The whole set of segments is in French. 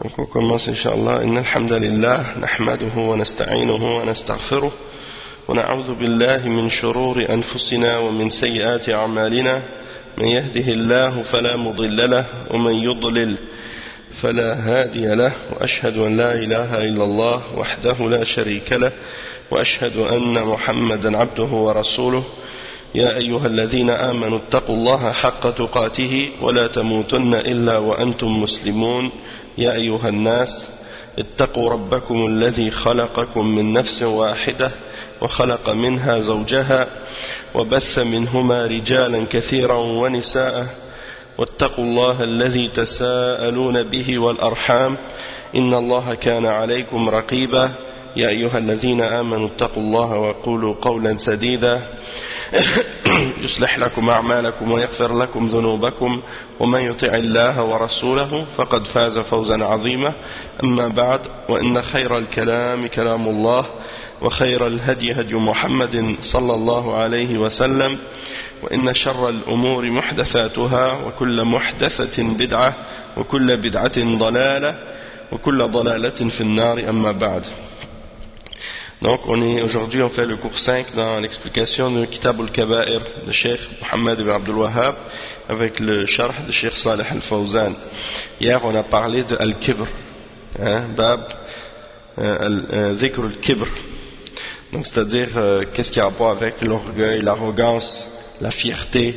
Donc on commence Inch'Allah. Inna alhamdulillah, nahmaduhu wa nasta'inuhu wa nastaghfiruh wa na'udhu billahi min shururi anfusina wa min sayyiati a'malina man yahdihillahu fala mudilla lahu wa man yudlil fala hadiya lahu wa ashhadu an la ilaha illallah wahdahu la sharika lahu wa ashhadu anna Muhammadan abduhu wa rasuluh. يا أيها الذين آمنوا اتقوا الله حق تقاته ولا تموتن إلا وأنتم مسلمون. يا أيها الناس اتقوا ربكم الذي خلقكم من نفس واحدة وخلق منها زوجها وبث منهما رجالا كثيرا ونساء واتقوا الله الذي تساءلون به والأرحام إن الله كان عليكم رقيبا. يا أيها الذين آمنوا اتقوا الله وقولوا قولا سديدا يصلح لكم أعمالكم ويغفر لكم ذنوبكم ومن يطع الله ورسوله فقد فاز فوزا عظيما. أما بعد وإن خير الكلام كلام الله وخير الهدي هدي محمد صلى الله عليه وسلم وإن شر الأمور محدثاتها وكل محدثة بدعة وكل بدعة ضلالة وكل ضلالة في النار. أما بعد. Donc aujourd'hui on fait le cours 5 dans l'explication de Kitab al-Kaba'ir de Cheikh Mohammed ibn Abdul Wahhab avec le sharh de Cheikh Salih al-Fawzan. Hier on a parlé de al-Kibr, Bab Zikr al-Kibr, donc c'est-à-dire qu'est-ce qui a rapport avec l'orgueil, l'arrogance, la fierté,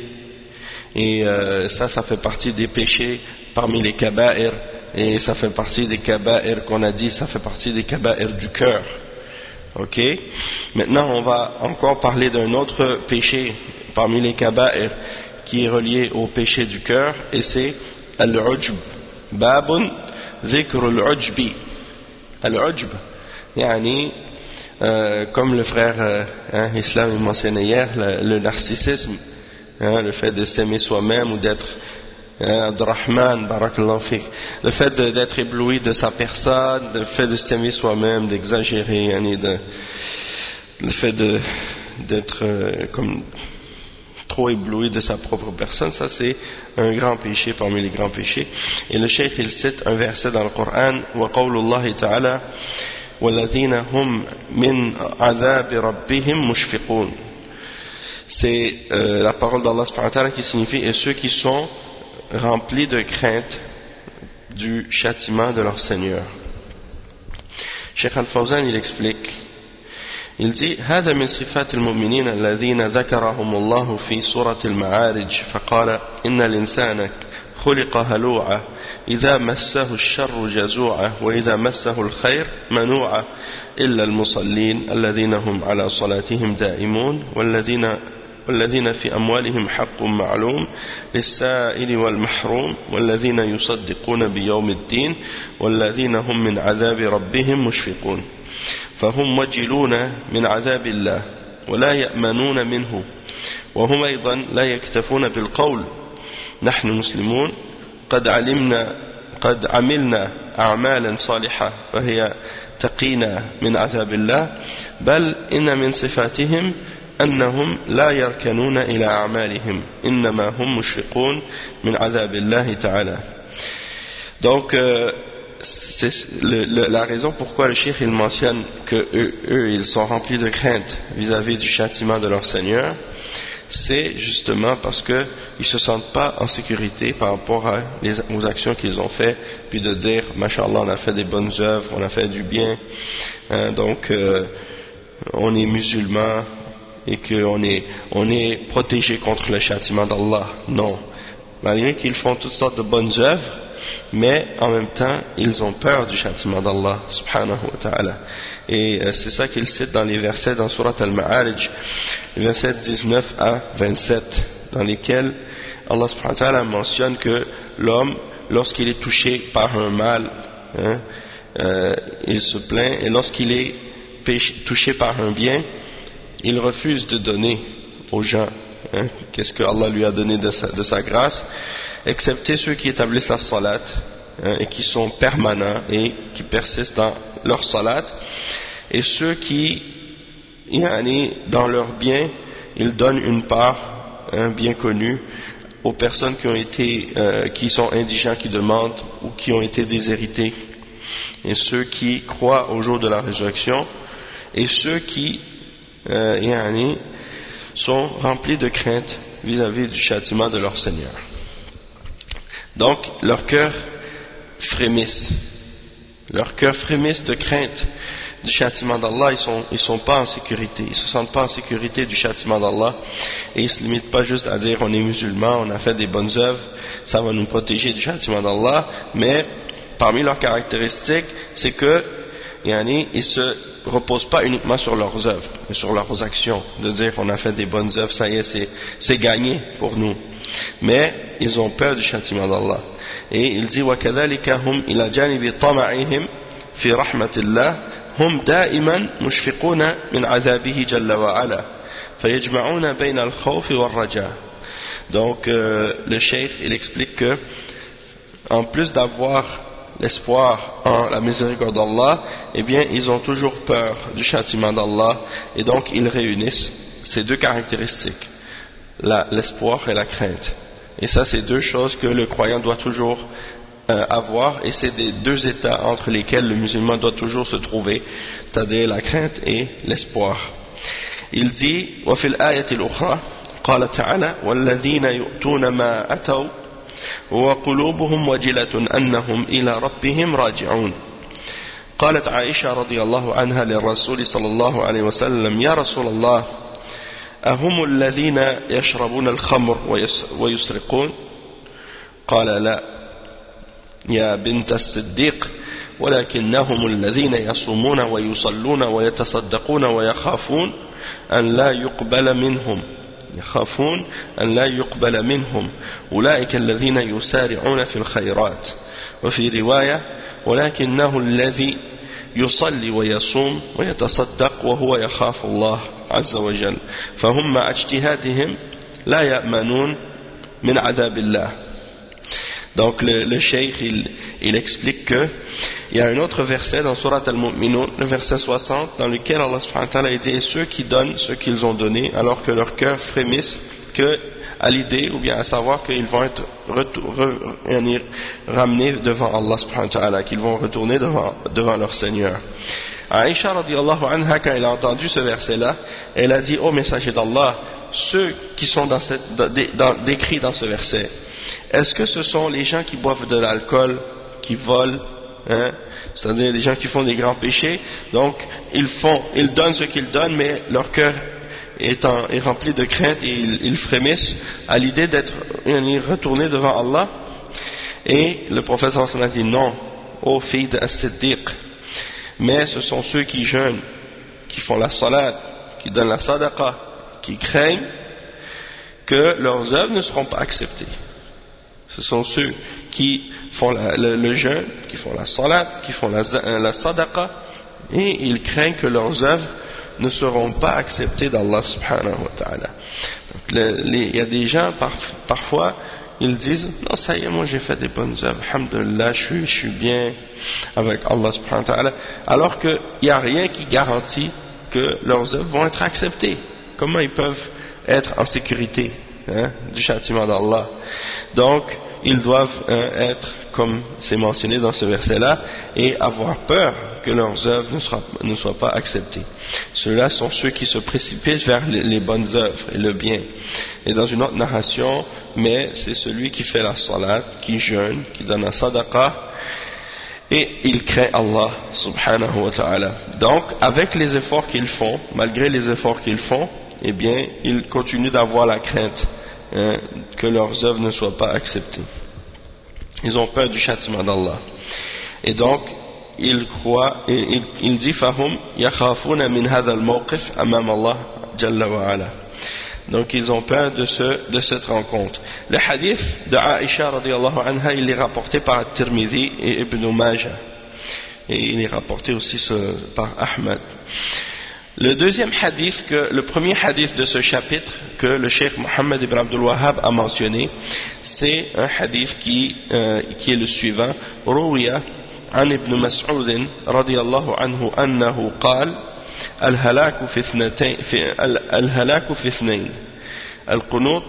et ça fait partie des péchés parmi les Kaba'ir, et ça fait partie des Kaba'ir qu'on a dit, ça fait partie des Kaba'ir du cœur. Ok. Maintenant, on va encore parler d'un autre péché parmi les kaba'ir qui est relié au péché du cœur, et c'est al-ujb. Babun zikr al-ujbi. Al-ujb, yani, comme le frère Islam mentionnait hier, le narcissisme, le fait de s'aimer soi-même ou d'être Abdurrahman, barakallahu fik, le fait d'être ébloui de sa personne, le fait de s'aimer soi-même, d'exagérer, le fait d'être comme trop ébloui de sa propre personne, ça c'est un grand péché parmi les grands péchés. Et le cheikh il cite un verset dans le Coran, wa qawlullahi ta'ala walladhina hum min adhabi rabbihim mushfiqun. C'est la parole d'Allah subhanahu wa ta'ala qui signifie et ceux qui sont remplis de crainte du châtiment de leur Seigneur. Cheikh Al-Fawzan il explique, il dit هذا من صفات المؤمنين الذين ذكرهم الله في سورة المعارج فقال إن الإنسان خلق هلوعا إذا مسه الشر جزوعا وإذا مسه الخير منوعا إلا المصلين الذين هم على صلاتهم دائمون والذين في أموالهم حق معلوم للسائل والمحروم والذين يصدقون بيوم الدين والذين هم من عذاب ربهم مشفقون فهم وجلون من عذاب الله ولا يأمنون منه وهم أيضا لا يكتفون بالقول نحن مسلمون قد عملنا أعمالا صالحة فهي تقينا من عذاب الله بل إن من صفاتهم أنهم لا يركنون إلى أعمالهم إنما هم مشفقون من عذاب الله تعالى. Donc c'est la raison pourquoi le cheikh il mentionne que eux ils sont remplis de crainte vis-à-vis du châtiment de leur Seigneur, c'est justement parce que ils se sentent pas en sécurité par rapport aux actions qu'ils ont fait, puis de dire Masha'Allah on a fait des bonnes œuvres, on a fait du bien, donc on est musulmans et qu'on est protégé contre le châtiment d'Allah. Non. Malgré qu'ils font toutes sortes de bonnes œuvres, mais en même temps, ils ont peur du châtiment d'Allah, subhanahu wa ta'ala. Et c'est ça qu'il cite dans les versets dans Surat Al-Ma'arij, les versets 19 à 27, dans lesquels Allah subhanahu wa ta'ala mentionne que l'homme, lorsqu'il est touché par un mal, il se plaint, et lorsqu'il est touché par un bien, il refuse de donner aux gens qu'est-ce que Allah lui a donné de sa grâce, excepté ceux qui établissent la salat et qui sont permanents et qui persistent dans leur salat, et ceux qui dans leur bien ils donnent une part bien connue aux personnes qui sont indigents, qui demandent ou qui ont été déshérités et ceux qui croient au jour de la résurrection, et ceux qui sont remplis de crainte vis-à-vis du châtiment de leur Seigneur. Donc, leurs cœurs frémissent. Leurs cœurs frémissent de crainte du châtiment d'Allah. Ils sont pas en sécurité. Ils se sentent pas en sécurité du châtiment d'Allah. Et ils se limitent pas juste à dire on est musulman, on a fait des bonnes œuvres, ça va nous protéger du châtiment d'Allah. Mais parmi leurs caractéristiques, c'est que ils se reposent pas uniquement sur leurs œuvres, mais sur leurs actions. De dire on a fait des bonnes œuvres, ça y est, c'est gagné pour nous. Mais ils ont peur du châtiment d'Allah. Et il dit وَكَذَلِكَ هُمْ إِلَى جَانِبِ طَمَعِهِمْ فِي رَحْمَةِ اللَّهِ هُمْ دَائِمًا مُشْفِقُونَ مِنْ عَذَابِهِ جَلَّ وَعَلَى فَيَجْمَعُونَ بَيْنَ الْخَوْفِ وَالرَّجَاءِ. Donc le cheikh il explique que en plus d'avoir l'espoir en la miséricorde d'Allah, eh bien ils ont toujours peur du châtiment d'Allah, et donc ils réunissent ces deux caractéristiques, l'espoir et la crainte. Et ça, c'est deux choses que le croyant doit toujours avoir, et c'est des deux états entre lesquels le musulman doit toujours se trouver, c'est-à-dire la crainte et l'espoir. Il dit وفي الآية الأخرى قال تعالى والذين يؤتون ما أتوا وقلوبهم وجلة أنهم إلى ربهم راجعون. قالت عائشة رضي الله عنها للرسول صلى الله عليه وسلم يا رسول الله أهم الذين يشربون الخمر ويسرقون؟ قال لا يا بنت الصديق ولكنهم الذين يصومون ويصلون ويتصدقون ويخافون أن لا يقبل منهم أولئك الذين يسارعون في الخيرات. وفي رواية ولكنه الذي يصلي ويصوم ويتصدق وهو يخاف الله عز وجل فهم مع اجتهادهم لا يأمنون من عذاب الله. Donc le cheikh il explique que il y a un autre verset dans Surat Al-Mu'minun, le verset 60, dans lequel Allah subhanahu wa ta'ala dit ceux qui donnent ce qu'ils ont donné alors que leur cœur frémisse à l'idée ou bien à savoir qu'ils vont être ramenés devant Allah subhanahu wa ta'ala, qu'ils vont retourner devant leur Seigneur. Aïcha radiyallahu anha, quand elle a entendu ce verset-là, elle a dit ô messager d'Allah, ceux qui sont décrits dans ce verset, est-ce que ce sont les gens qui boivent de l'alcool, qui volent, c'est-à-dire les gens qui font des grands péchés? Donc ils donnent ce qu'ils donnent, mais leur cœur est rempli de crainte et ils frémissent à l'idée d'être retournés devant Allah. Et le prophète sallallahu alayhi wa sallam a dit non, ô fille d'As-Siddiq, mais ce sont ceux qui jeûnent, qui font la salat, qui donnent la sadaqa, qui craignent que leurs œuvres ne seront pas acceptées. Ce sont ceux qui font le jeûne, qui font la salat, qui font la sadaqa, et ils craignent que leurs œuvres ne seront pas acceptées d'Allah subhanahu wa ta'ala. Donc il y a des gens parfois ils disent non, ça y est, moi j'ai fait des bonnes œuvres, alhamdulillah, je suis bien avec Allah subhanahu wa ta'ala, alors qu'il n'y a rien qui garantit que leurs œuvres vont être acceptées. Comment ils peuvent être en sécurité du châtiment d'Allah? Donc ils doivent être, comme c'est mentionné dans ce verset-là, et avoir peur que leurs œuvres ne soient pas acceptées. Ceux-là sont ceux qui se précipitent vers les bonnes œuvres et le bien. Et dans une autre narration, mais c'est celui qui fait la salat, qui jeûne, qui donne la sadaqa, et il craint Allah subhanahu wa ta'ala. Donc avec les efforts qu'ils font, malgré les efforts qu'ils font, eh bien ils continuent d'avoir la crainte que leurs œuvres ne soient pas acceptées. Ils ont peur du châtiment d'Allah. Et donc ils croient, et il dit fahum yakhafuna min hadha al-mawqif amam Allah jalla wa ala. Donc ils ont peur de cette rencontre. Le hadith de Aïcha radiyallahu anha, il est rapporté par Tirmidhi et Ibn Majah, et il est rapporté aussi par Ahmad. Le deuxième hadith, le premier hadith de ce chapitre que le Cheikh Mohammed ibn Abdul Wahhab a mentionné, c'est un hadith qui est le suivant. Rouya عن ابن مسعود رضي الله عنه أنه قال الهلاك في اثنين القنوط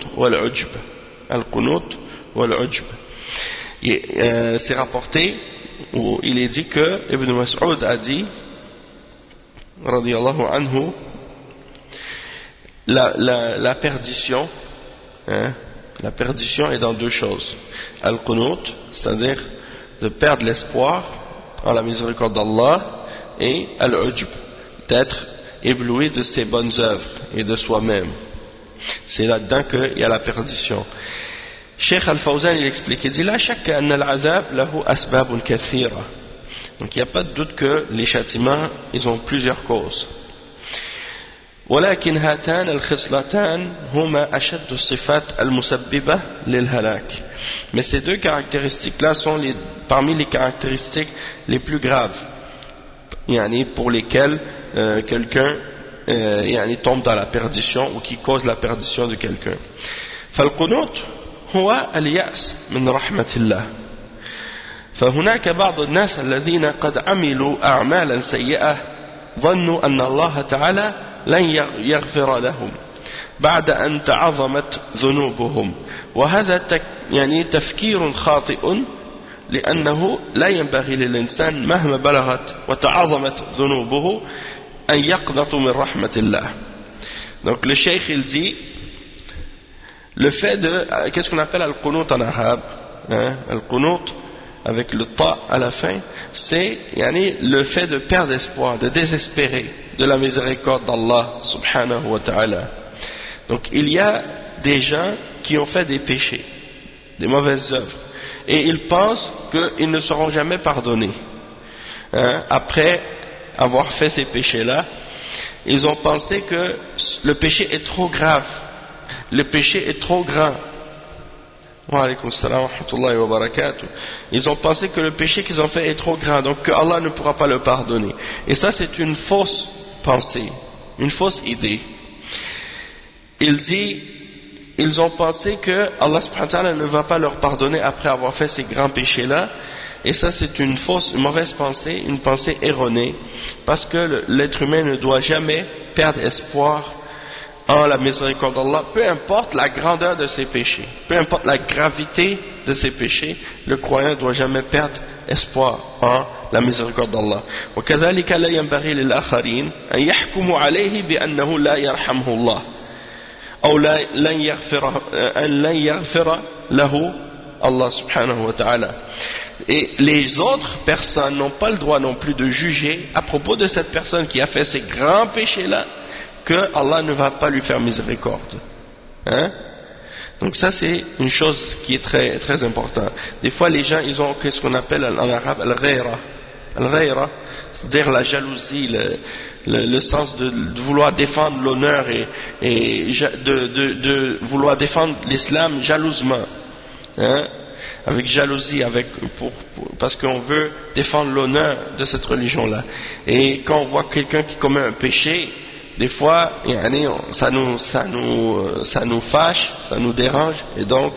والعجب. C'est rapporté où il est dit que Ibn Mas'ud a dit, radiyallahu anhu, la perdition, hein, la perdition est dans deux choses. Al-Qunut, c'est-à-dire de perdre l'espoir en la miséricorde d'Allah, et Al-Ujb, d'être ébloui de ses bonnes œuvres et de soi-même. C'est là-dedans qu'il y a la perdition. Cheikh Al-Fawzan il explique, il dit la shakka anna al-azab lahu asbabun kathira. Donc il n'y a pas de doute que les châtiments ils ont plusieurs causes. ولكن هاتان الخصلتان هما أشد الصفات المسببة للهلاك. Mais ces deux caractéristiques-là sont parmi les caractéristiques les plus graves, yani pour lesquelles quelqu'un tombe dans la perdition ou qui cause la perdition de quelqu'un. فالقنوت هو اليأس من رحمة الله. فهناك بعض الناس الذين قد عملوا أعمالا سيئة ظنوا أن الله تعالى لن يغفر لهم بعد أن تعظمت ذنوبهم، وهذا تفكير خاطئ، لأنه لا ينبغي للإنسان مهما بلغت وتعظمت ذنوبه أن يقنط من رحمة الله. Donc le cheikh il dit le fait de, qu'est-ce qu'on appelle al-qunut en arabe, hein? Al-qunut avec le ta à la fin, c'est le fait de perdre espoir, de désespérer de la miséricorde d'Allah subhanahu wa ta'ala. Donc il y a des gens qui ont fait des péchés, des mauvaises œuvres, et ils pensent qu'ils ne seront jamais pardonnés, hein? Après avoir fait ces péchés-là, ils ont pensé que le péché est trop grave, le péché est trop grand. Wa alaykum salam wa rahmatullahi wa barakatuh. Ils ont pensé que le péché qu'ils ont fait est trop grand, donc que Allah ne pourra pas le pardonner. Et ça c'est une fausse pensée, une fausse idée. Il dit, ils ont pensé que Allah subhanahu wa ta'ala ne va pas leur pardonner après avoir fait ces grands péchés-là. Et ça c'est une mauvaise pensée, une pensée erronée, parce que l'être humain ne doit jamais perdre espoir en la miséricorde d'Allah, peu importe la grandeur de ses péchés, peu importe la gravité de ses péchés, le croyant ne doit jamais perdre espoir en la miséricorde d'Allah. وكذلك لا ينبغي للآخرين أن يحكموا عليه بأنه لا يرحمه الله أو لن يغفر له الله سبحانه وتعالى. Et les autres personnes n'ont pas le droit non plus de juger à propos de cette personne qui a fait ces grands péchés-là, que Allah ne va pas lui faire miséricorde, hein? Donc ça c'est une chose qui est très, très importante. Des fois les gens ils ont ce qu'on appelle en arabe al-ghayra, c'est-à-dire la jalousie, le sens de vouloir défendre l'honneur et de vouloir défendre l'islam jalousement, hein? Avec jalousie, parce qu'on veut défendre l'honneur de cette religion-là. Et quand on voit quelqu'un qui commet un péché, des fois, ça nous fâche, ça nous dérange, et donc,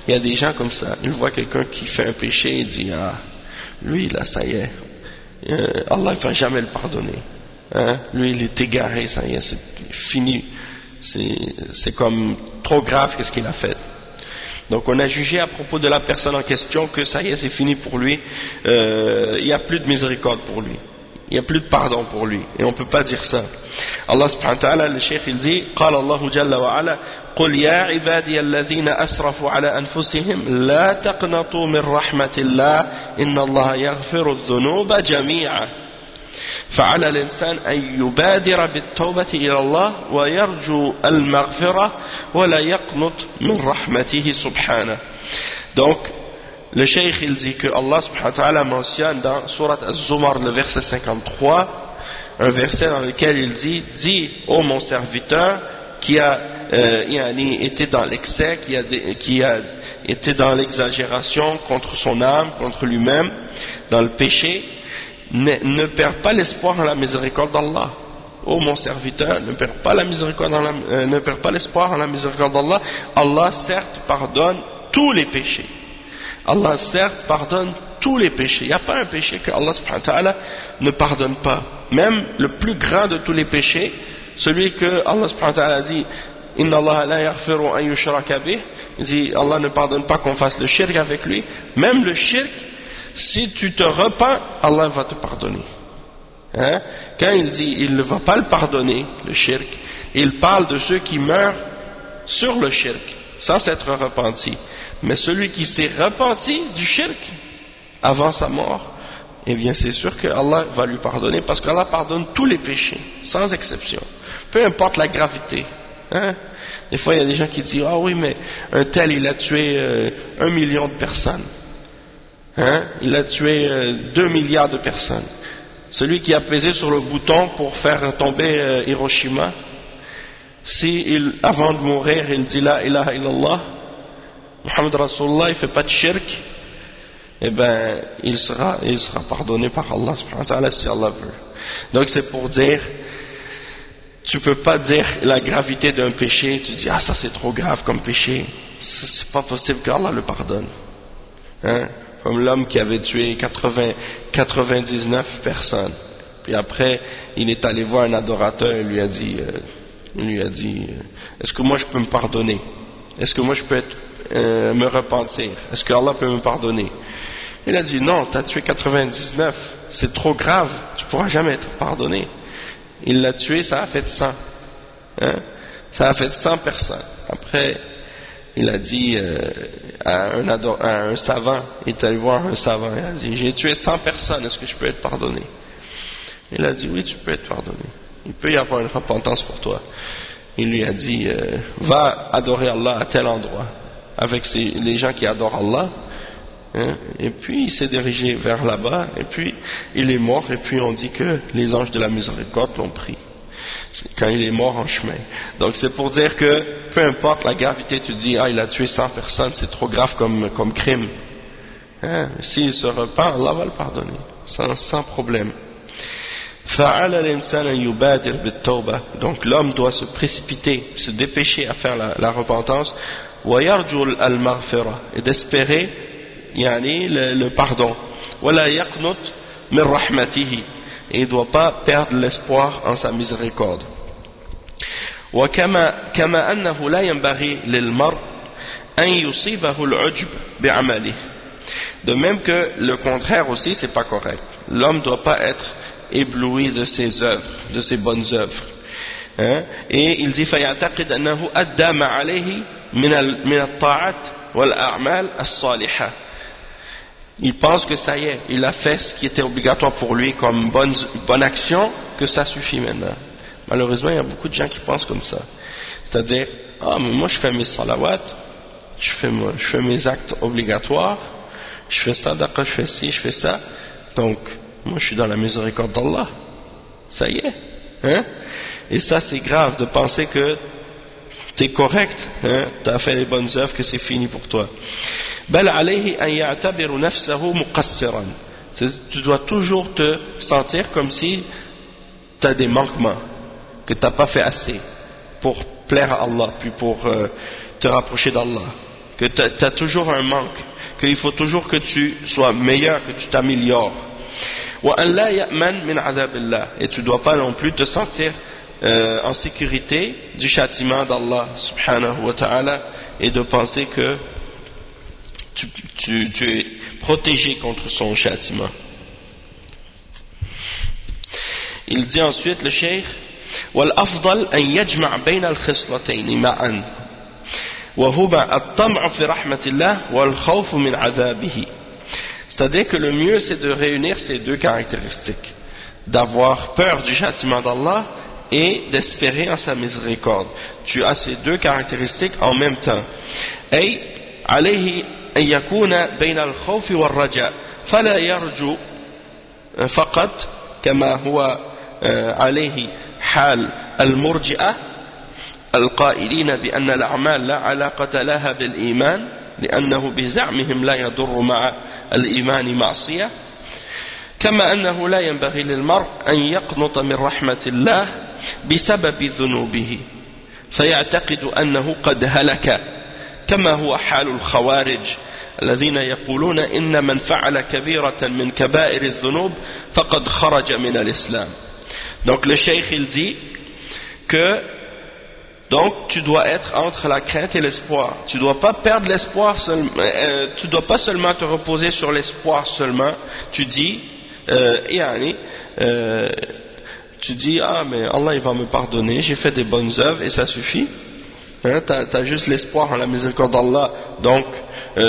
il y a des gens comme ça. Ils voient quelqu'un qui fait un péché et disent, ah, lui, là, ça y est, Allah ne va jamais le pardonner. Hein? Lui, il est égaré, ça y est, c'est fini. C'est comme trop grave qu'est-ce qu'il a fait. Donc on a jugé à propos de la personne en question que ça y est, c'est fini pour lui, il n'y a plus de miséricorde pour lui, il n'y a plus de pardon pour lui, et on ne peut pas dire ça. Allah subhanahu wa ta'ala, le cheikh il dit, قال الله جل وعلا قل يا عبادي الذين أسرفوا على أنفسهم لا تقنطوا من رحمة الله إن الله يغفر الذنوب جميعا فعلى الإنسان أن يبادر بالتوبة إلى الله ويرجو المغفرة ولا يقنط من رحمته سبحانه. Donc le cheikh il dit que Allah subhanahu wa ta'ala mentionne dans Surat Az-Zumar le verset 53, un verset dans lequel il dit, dis ô mon serviteur qui a été dans l'excès, qui a été dans l'exagération contre son âme, contre lui-même, dans le péché, ne perds pas l'espoir en la miséricorde d'Allah. Ô mon serviteur, ne perds pas l'espoir en la miséricorde d'Allah. Allah certes pardonne tous les péchés. Allah certes pardonne tous les péchés. Il n'y a pas un péché que Allah subhanahu wa ta'ala ne pardonne pas. Même le plus grand de tous les péchés, celui que Allah subhanahu wa ta'ala dit Inna Allah la yaghfiru an yushraka bih, il dit Allah ne pardonne pas qu'on fasse le shirk avec lui. Même le shirk, si tu te repens, Allah va te pardonner. Hein? Quand il dit il ne va pas le pardonner, le shirk, il parle de ceux qui meurent sur le shirk, sans s'être repenti. Mais celui qui s'est repenti du shirk avant sa mort, eh bien c'est sûr que Allah va lui pardonner, parce qu'Allah pardonne tous les péchés, sans exception, peu importe la gravité. Hein? Des fois il y a des gens qui disent ah oui mais un tel il a tué 1 million de personnes, hein? Il a tué 2 milliards de personnes. Celui qui a pesé sur le bouton pour faire tomber Hiroshima, si avant de mourir il dit la ilaha illallah Muhammad Rasulullah, il fait pas de shirk, eh ben il sera pardonné par Allah subhanahu wa ta'ala si Allah veut. Donc c'est pour dire, tu peux pas dire la gravité d'un péché, tu dis ah ça c'est trop grave comme péché, c'est pas possible qu'Allah le pardonne. Hein? Comme l'homme qui avait tué 99 personnes, puis après il est allé voir un adorateur et lui a dit est-ce que moi je peux me pardonner, est-ce que moi je peux me repentir, est-ce que Allah peut me pardonner? Il a dit non, tu as tué 99, c'est trop grave, tu ne pourras jamais être pardonné. Il l'a tué, ça a fait 100, hein? Ça a fait 100 personnes. Après il a dit à un savant, il est allé voir un savant, il a dit j'ai tué 100 personnes, est-ce que je peux être pardonné? Il a dit oui, tu peux être pardonné, il peut y avoir une repentance pour toi. Il lui a dit va adorer Allah à tel endroit avec les gens qui adorent Allah, hein? Et puis il s'est dirigé vers là-bas, et puis il est mort, et puis on dit que les anges de la miséricorde l'ont pris quand il est mort en chemin. Donc c'est pour dire que peu importe la gravité, tu dis ah il a tué 100 personnes, c'est trop grave comme crime, hein? S'il se repent, Allah va le pardonner sans problème. Donc l'homme doit se précipiter, se dépêcher à faire la repentance, et d'espérer le pardon, et il ne doit pas perdre l'espoir en sa miséricorde. كما أنه لا ينبغي للمرء أن يصيبه العجب بعمله. De même que le contraire aussi, c'est pas correct. L'homme ne doit pas être ébloui de ses œuvres, de ses bonnes œuvres. Hein? Et il dit فيعتقد أنه أدى ما عليه من الطاعات والأعمال الصالحة. Il pense que ça y est, il a fait ce qui était obligatoire pour lui comme bonne action, que ça suffit maintenant. Malheureusement, il y a beaucoup de gens qui pensent comme ça. C'est-à-dire, ah, mais moi je fais mes salawats, je fais mes actes obligatoires, je fais ça, d'accord, je fais ci, je fais ça, donc moi je suis dans la miséricorde d'Allah. Ça y est. Hein? Et ça c'est grave de penser que tu es correct, hein? Tu as fait les bonnes œuvres, que c'est fini pour toi. بل عليه أن يعتبر نفسه مقصرا. Tu dois toujours te sentir comme si tu as des manquements, que tu n'as pas fait assez pour plaire à Allah, puis pour te rapprocher d'Allah, que tu as toujours un manque, qu'il faut toujours que tu sois meilleur, que tu t'améliores. وأن لا يأمن من عذاب الله. Et tu ne dois pas non plus te sentir en sécurité du châtiment d'Allah subhanahu wa ta'ala, et de penser que tu es protégé contre son châtiment. Il dit ensuite le cheikh والأفضل أن يجمع بين الخصلتين معا وهما الطمع في رحمة الله والخوف من عذابه. C'est-à-dire que le mieux c'est de réunir ces deux caractéristiques, d'avoir peur du châtiment d'Allah et d'espérer en sa miséricorde. Tu as ces deux caractéristiques en même temps. Et عليه أن يكون بين الخوف والرجاء فلا يرجو فقط كما هو عليه حال المرجئة القائلين بأن الأعمال لا علاقة لها بالإيمان لأنه بزعمهم لا يضر مع الإيمان معصية. كما أنه لا ينبغي للمرء أن يقنط من رحمة الله بسبب ذنوبه فيعتقد أنه قد هلك كما هو حال الخوارج الذين يقولون إن من فعل كبيرة من كبائر الذنوب فقد خرج من الإسلام. Donc le cheikh il dit que Donc tu dois être entre la crainte et l'espoir. Tu dois pas perdre l'espoir tu dois pas seulement te reposer sur l'espoir seulement. Tu dis tu dis ah mais Allah il va me pardonner, j'ai fait des bonnes œuvres et ça suffit. Hein, t'as juste l'espoir en la miséricorde d'Allah, donc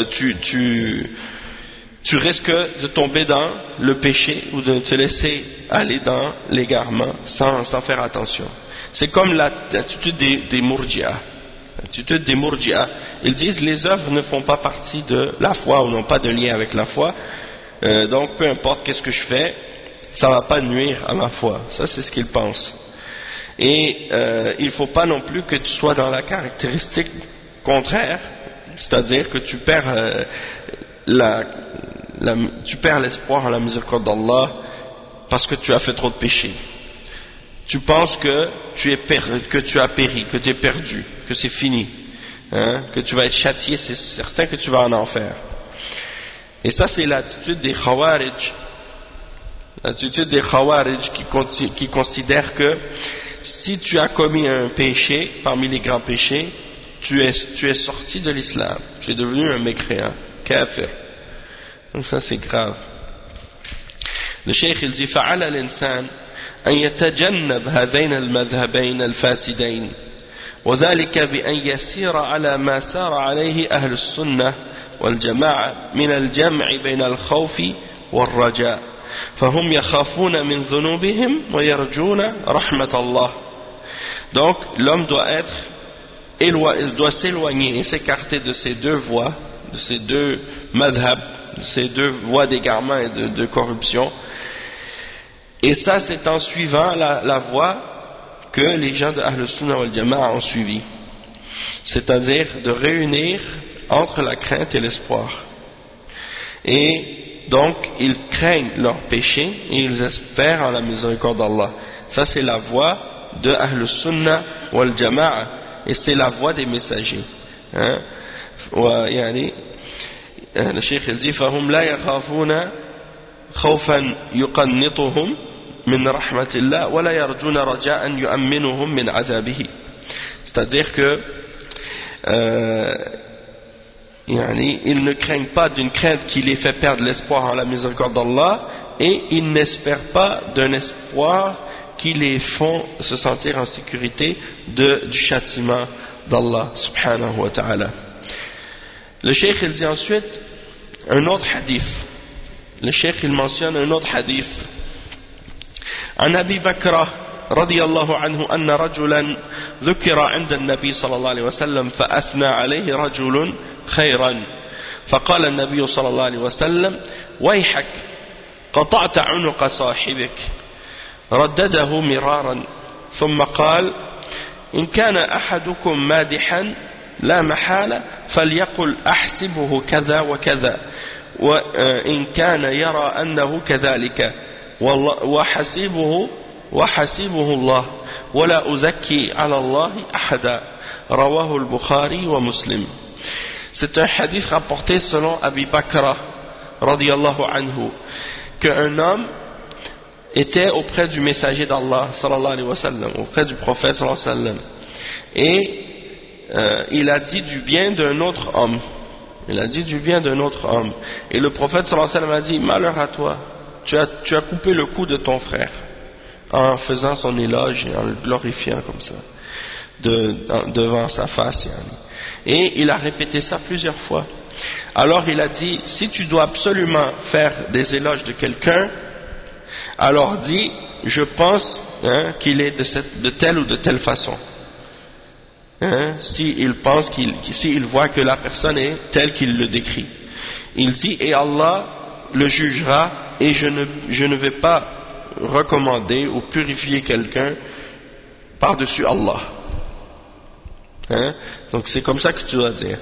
tu risques de tomber dans le péché ou de te laisser aller dans l'égarement sans faire attention. C'est comme l'attitude des Murji'a. L'attitude des Murji'a, ils disent les œuvres ne font pas partie de la foi ou n'ont pas de lien avec la foi, donc peu importe qu'est-ce que je fais, ça ne va pas nuire à ma foi. Ça c'est ce qu'ils pensent. Et il ne faut pas non plus que tu sois dans la caractéristique contraire, c'est-à-dire que tu perds tu perds l'espoir en la miséricorde d'Allah parce que tu as fait trop de péchés. Tu penses que tu as péri, que tu es perdu, que c'est fini, hein, que tu vas être châtié, c'est certain que tu vas en enfer. Et ça c'est l'attitude des Khawarij. L'attitude des Khawarij qui considèrent que si tu as commis un péché parmi les grands péchés, tu es sorti de l'islam, tu es devenu un mécréant, kafir. Donc ça c'est grave. Le cheikh il dit فعلى الإنسان أن يتجنب هذين المذهبين الفاسدين وذلك بأن يسير على ما سار عليه أهل السنة والجماعة من الجمع بين الخوف والرجاء فهم يخافون من ذنوبهم ويرجون رحمة الله. Donc l'homme doit s'éloigner et s'écarter de ces deux voies, de ces deux madhab, de ces deux voies d'égarement et de corruption. Et ça c'est en suivant la voie que les gens de Ahl Sunnah wal Jama'a ont suivi, c'est-à-dire de réunir entre la crainte et l'espoir. Et donc ils craignent leurs péchés et ils espèrent en la miséricorde d'Allah. Ça c'est la voie de Ahl Sunnah wal Jama'a et c'est la voie des messagers. Hein? Le cheikh il dit فهم لا يخافون خوفا يقنطهم من رحمة الله ولا يرجون رجاء يؤمنهم من عذابه. C'est-à-dire que ils ne craignent pas d'une crainte qui les fait perdre l'espoir en la miséricorde d'Allah et ils n'espèrent pas d'un espoir qui les font se sentir en sécurité du châtiment d'Allah subhanahu wa ta'ala. Le cheikh il dit ensuite un autre hadith. Le cheikh il mentionne un autre hadith. عن أبي بكر رضي الله عنه أن رجلا ذكر عند النبي صلى الله عليه وسلم فأثنى عليه رجل خيرا فقال النبي صلى الله عليه وسلم ويحك قطعت عنق صاحبك ردده مرارا ثم قال إن كان أحدكم مادحا لا محالة فليقل أحسبه كذا وكذا وإن كان يرى أنه كذلك وحسيبه الله ولا أزكي على الله أحدا رواه البخاري ومسلم. C'est un hadith rapporté selon Abi Bakra radiyallahu anhu qu'un homme était auprès du messager d'Allah sallallahu alayhi wa sallam, auprès du prophète sallallahu alayhi wa sallam, et il a dit du bien d'un autre homme. Il a dit du bien d'un autre homme. Et le prophète sallallahu alayhi wa sallam a dit malheur à toi, tu as coupé le cou de ton frère en faisant son éloge et en le glorifiant comme ça devant sa face. Et il a répété ça plusieurs fois. Alors il a dit si tu dois absolument faire des éloges de quelqu'un, alors dis je pense qu'il est de telle ou de telle façon. S'il pense s'il voit que la personne est telle qu'il le décrit, il dit et Allah le jugera et je ne vais pas recommander ou purifier quelqu'un par-dessus Allah. Donc c'est comme ça que tu dois dire.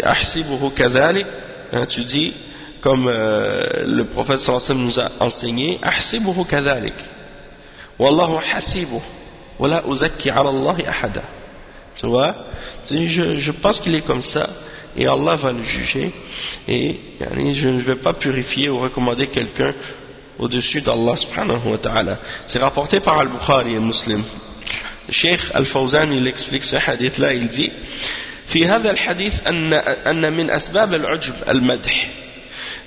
Ahsibuhu kadhalik, tu dis comme le prophète sallallahu alayhi wa sallam nous a enseigné, Ahsibuhu kadhalik wallahu hasibuh wala uzakki ala Allah ahada. Tu vois, je pense qu'il est comme ça et Allah va le juger et je ne vais pas purifier ou recommander quelqu'un au-dessus d'Allah subhanahu wa ta'ala. C'est rapporté par Al-Bukhari et Muslim. Le Cheikh Al-Fawzan, il explique ce hadith-là, il dit في هذا الحديث أن من أسباب العجب المدح.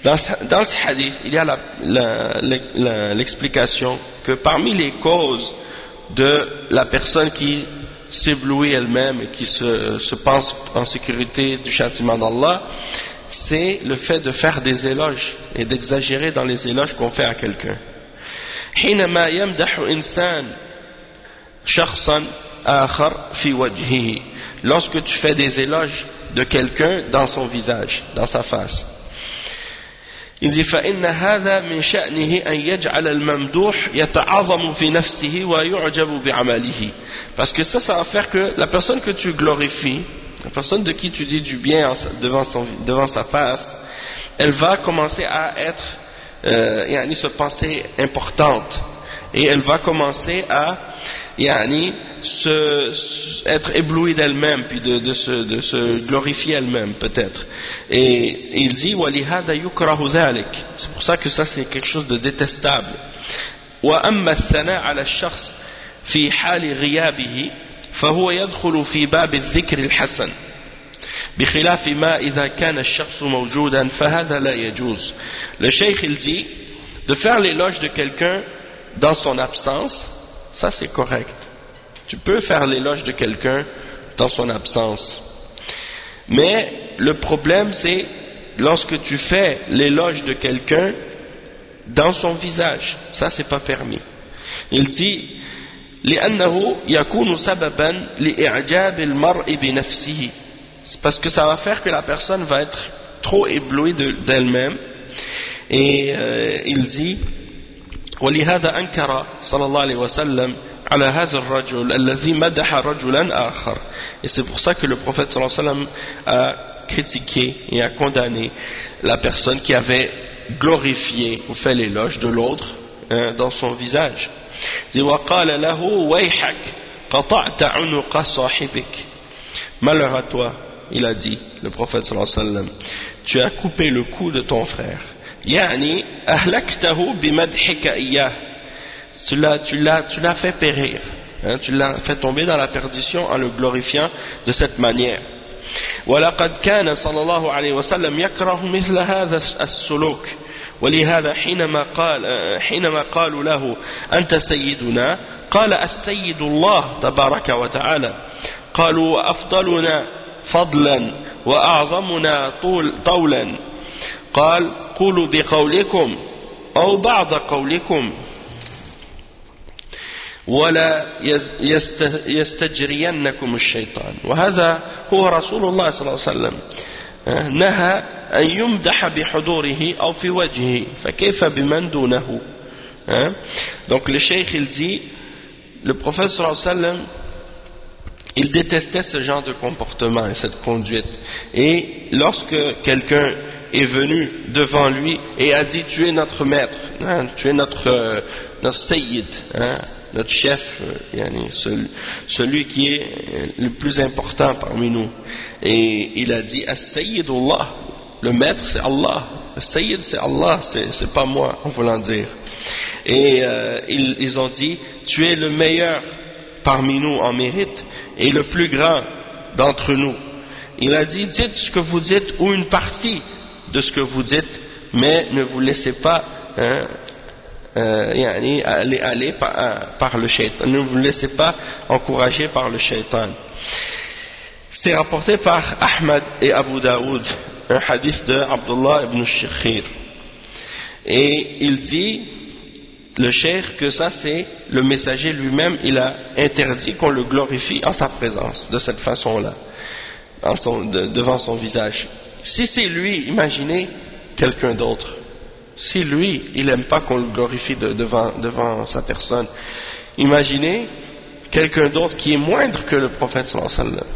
Dans ce hadith, il y a l'explication que parmi les causes de la personne qui s'éblouit elle-même et qui se pense en sécurité du châtiment d'Allah, c'est le fait de faire des éloges et d'exagérer dans les éloges qu'on fait à quelqu'un. حينما يمدح إنسان شخصا آخر في وجهه, lorsque tu fais des éloges de quelqu'un dans son visage, dans sa face. Il dit فإن هذا من شأنه أن يجعل الممدوح يتعظم في نفسه ويعجب بعمله. Parce que ça va faire que la personne que tu glorifies, la personne de qui tu dis du bien devant sa face, elle va commencer à être, se penser importante, et elle va commencer à être éblouie d'elle-même, puis de se glorifier elle-même peut-être. Et il dit وَلِهَذَا يُكْرَهُ ذَلِكَ. C'est pour ça que ça c'est quelque chose de détestable. وَأَمَّا الثَّنَاءُ عَلَى الشَّخْصِ في حال غيابه فهو يدخل في باب الذكر الحسن بخلاف ما إذا كان الشخص موجودا فهذا لا يجوز. Le cheikh il dit de faire l'éloge de quelqu'un dans son absence, ça c'est correct. Tu peux faire l'éloge de quelqu'un dans son absence. Mais le problème c'est lorsque tu fais l'éloge de quelqu'un dans son visage, ça c'est pas permis. Il dit لأنه يكون سببا لإعجاب المرء بنفسه. C'est parce que ça va faire que la personne va être trop éblouie d'elle-même. Et il dit ولهذا أنكر صلى الله عليه وسلم على هذا الرجل الذي مدح رجلا آخر. Et c'est pour ça que le prophète صلى الله عليه وسلم a critiqué et a condamné la personne qui avait glorifié ou fait l'éloge de l'autre dans son visage. وقال له ويحك قطعت عنق صاحبك. Malheur à toi, il a dit, le prophète sallallahu alayhi wa sallam, tu as coupé le cou de ton frère. يعني أهلكته بمدحك إياه. Tu l'as fait périr, tu l'as fait tomber dans la perdition en le glorifiant de cette manière. ولقد كان صلى الله عليه وسلم يكره مثل هذا السلوك. ولهذا حينما قالوا له أنت سيدنا قال السيد الله تبارك وتعالى. قالوا وأفضلنا فضلا وأعظمنا طولا قال قولوا بقولكم أو بعض قولكم ولا يستجرينكم الشيطان. وهذا هو رسول الله صلى الله عليه وسلم نهى أن يمدح بحضوره أو في وجهه فكيف بمن دونه. Donc le cheikh il dit, le prophète sallallahu alayhi wa sallam il détestait ce genre de comportement et cette conduite. Et lorsque quelqu'un est venu devant lui et a dit tu es notre maître, tu es notre sayyid, notre chef, celui qui est le plus important parmi nous, et il a dit as-sayyidullah, le maître c'est Allah, le sayyid c'est Allah, c'est pas moi en voulant dire. Et ils ont dit tu es le meilleur parmi nous en mérite et le plus grand d'entre nous. Il a dit dites ce que vous dites ou une partie de ce que vous dites, mais ne vous laissez pas aller par le shaitan, ne vous laissez pas encourager par le shaitan. C'est rapporté par Ahmad et Abu Daoud, un hadith de Abdullah ibn Shikhir, et il dit le cheikh que ça c'est le messager lui-même, il a interdit qu'on le glorifie en sa présence de cette façon-là, devant son visage. Si c'est lui, imaginez quelqu'un d'autre. Si lui, il n'aime pas qu'on le glorifie devant sa personne, imaginez quelqu'un d'autre qui est moindre que le prophète sallallahu alayhi wa sallam.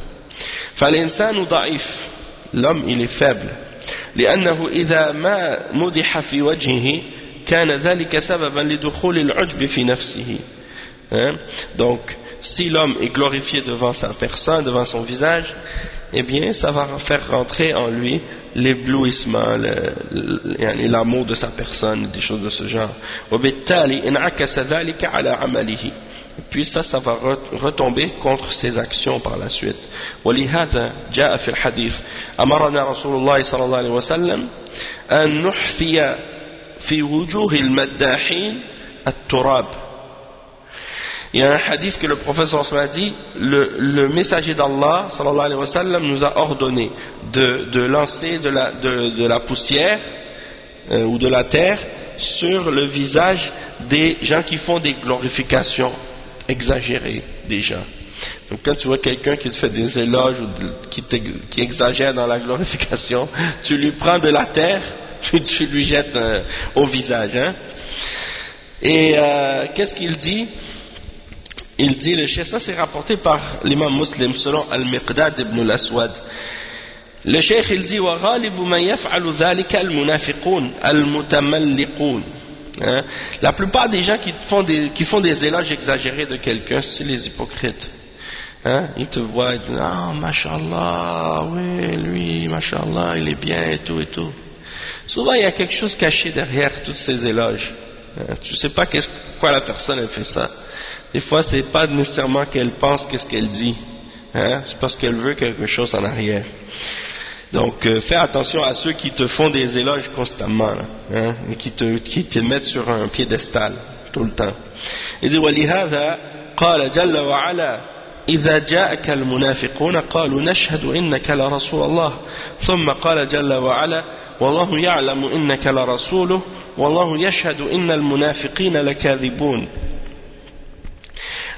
فالإنسان ضعيف, l'homme il est faible. لأنه إذا ما مدح في وجهه كان ذلك سببا لدخول العجب في نفسه. Donc si l'homme est glorifié devant sa personne, devant son visage, eh bien ça va faire rentrer en lui l'éblouissement, l'amour de sa personne, des choses de ce genre. وبالتالي انعكس ذلك على عمله. Et puis ça va retomber contre ses actions par la suite. ولهذا جاء في الحديث أمرنا رسول الله صلى الله عليه وسلم أن نحثي في وجوه المداحين التراب. Il y a un hadith que le prophète a dit, le messager d'Allah sallallahu alayhi wa sallam nous a ordonné de lancer de la poussière ou de la terre sur le visage des gens qui font des glorifications exagérées des gens. Donc quand tu vois quelqu'un qui te fait des éloges ou qui exagère dans la glorification, tu lui prends de la terre, tu lui jettes au visage. Hein? Et qu'est-ce qu'il dit? Il dit, le cheikh, ça c'est rapporté par l'imam Muslim selon Al-Miqdad ibn al-Aswad. Le cheikh il dit وَغَالِبُ مَنْ يَفْعَلُ ذَلِكَ الْمُنَافِقُونَ الْمُتَمَلِّقُونَ. La plupart des gens qui font des éloges exagérés de quelqu'un, c'est les hypocrites. Hein? Ils te voient, ils disent, ah, mashallah, oui, lui, mashallah, il est bien et tout et tout. Souvent il y a quelque chose caché derrière tous ces éloges. Tu ne sais pas pourquoi la personne elle fait ça. Des fois, c'est pas nécessairement qu'elle pense qu'est-ce qu'elle dit, hein? C'est parce qu'elle veut quelque chose en arrière. Donc, fais attention à ceux qui te font des éloges constamment, là, hein? Et qui te mettent sur un piédestal tout le temps. Il dit وَلِهَذَا قَالَ جَلَّ وَعَلَى إِذَا جَاءَكَ الْمُنَافِقُونَ قَالُوا نَشْهَدُ إِنَّكَ لَرَسُولُ اللَّهِ ثُمَّ قَالَ جَلَّ وَعَلَى وَاللَّهُ يَعْلَمُ إِنَّكَ لَرَسُولُهُ وَاللَّهُ يَشْهَدُ إِنَّ المنافقين لكاذبون.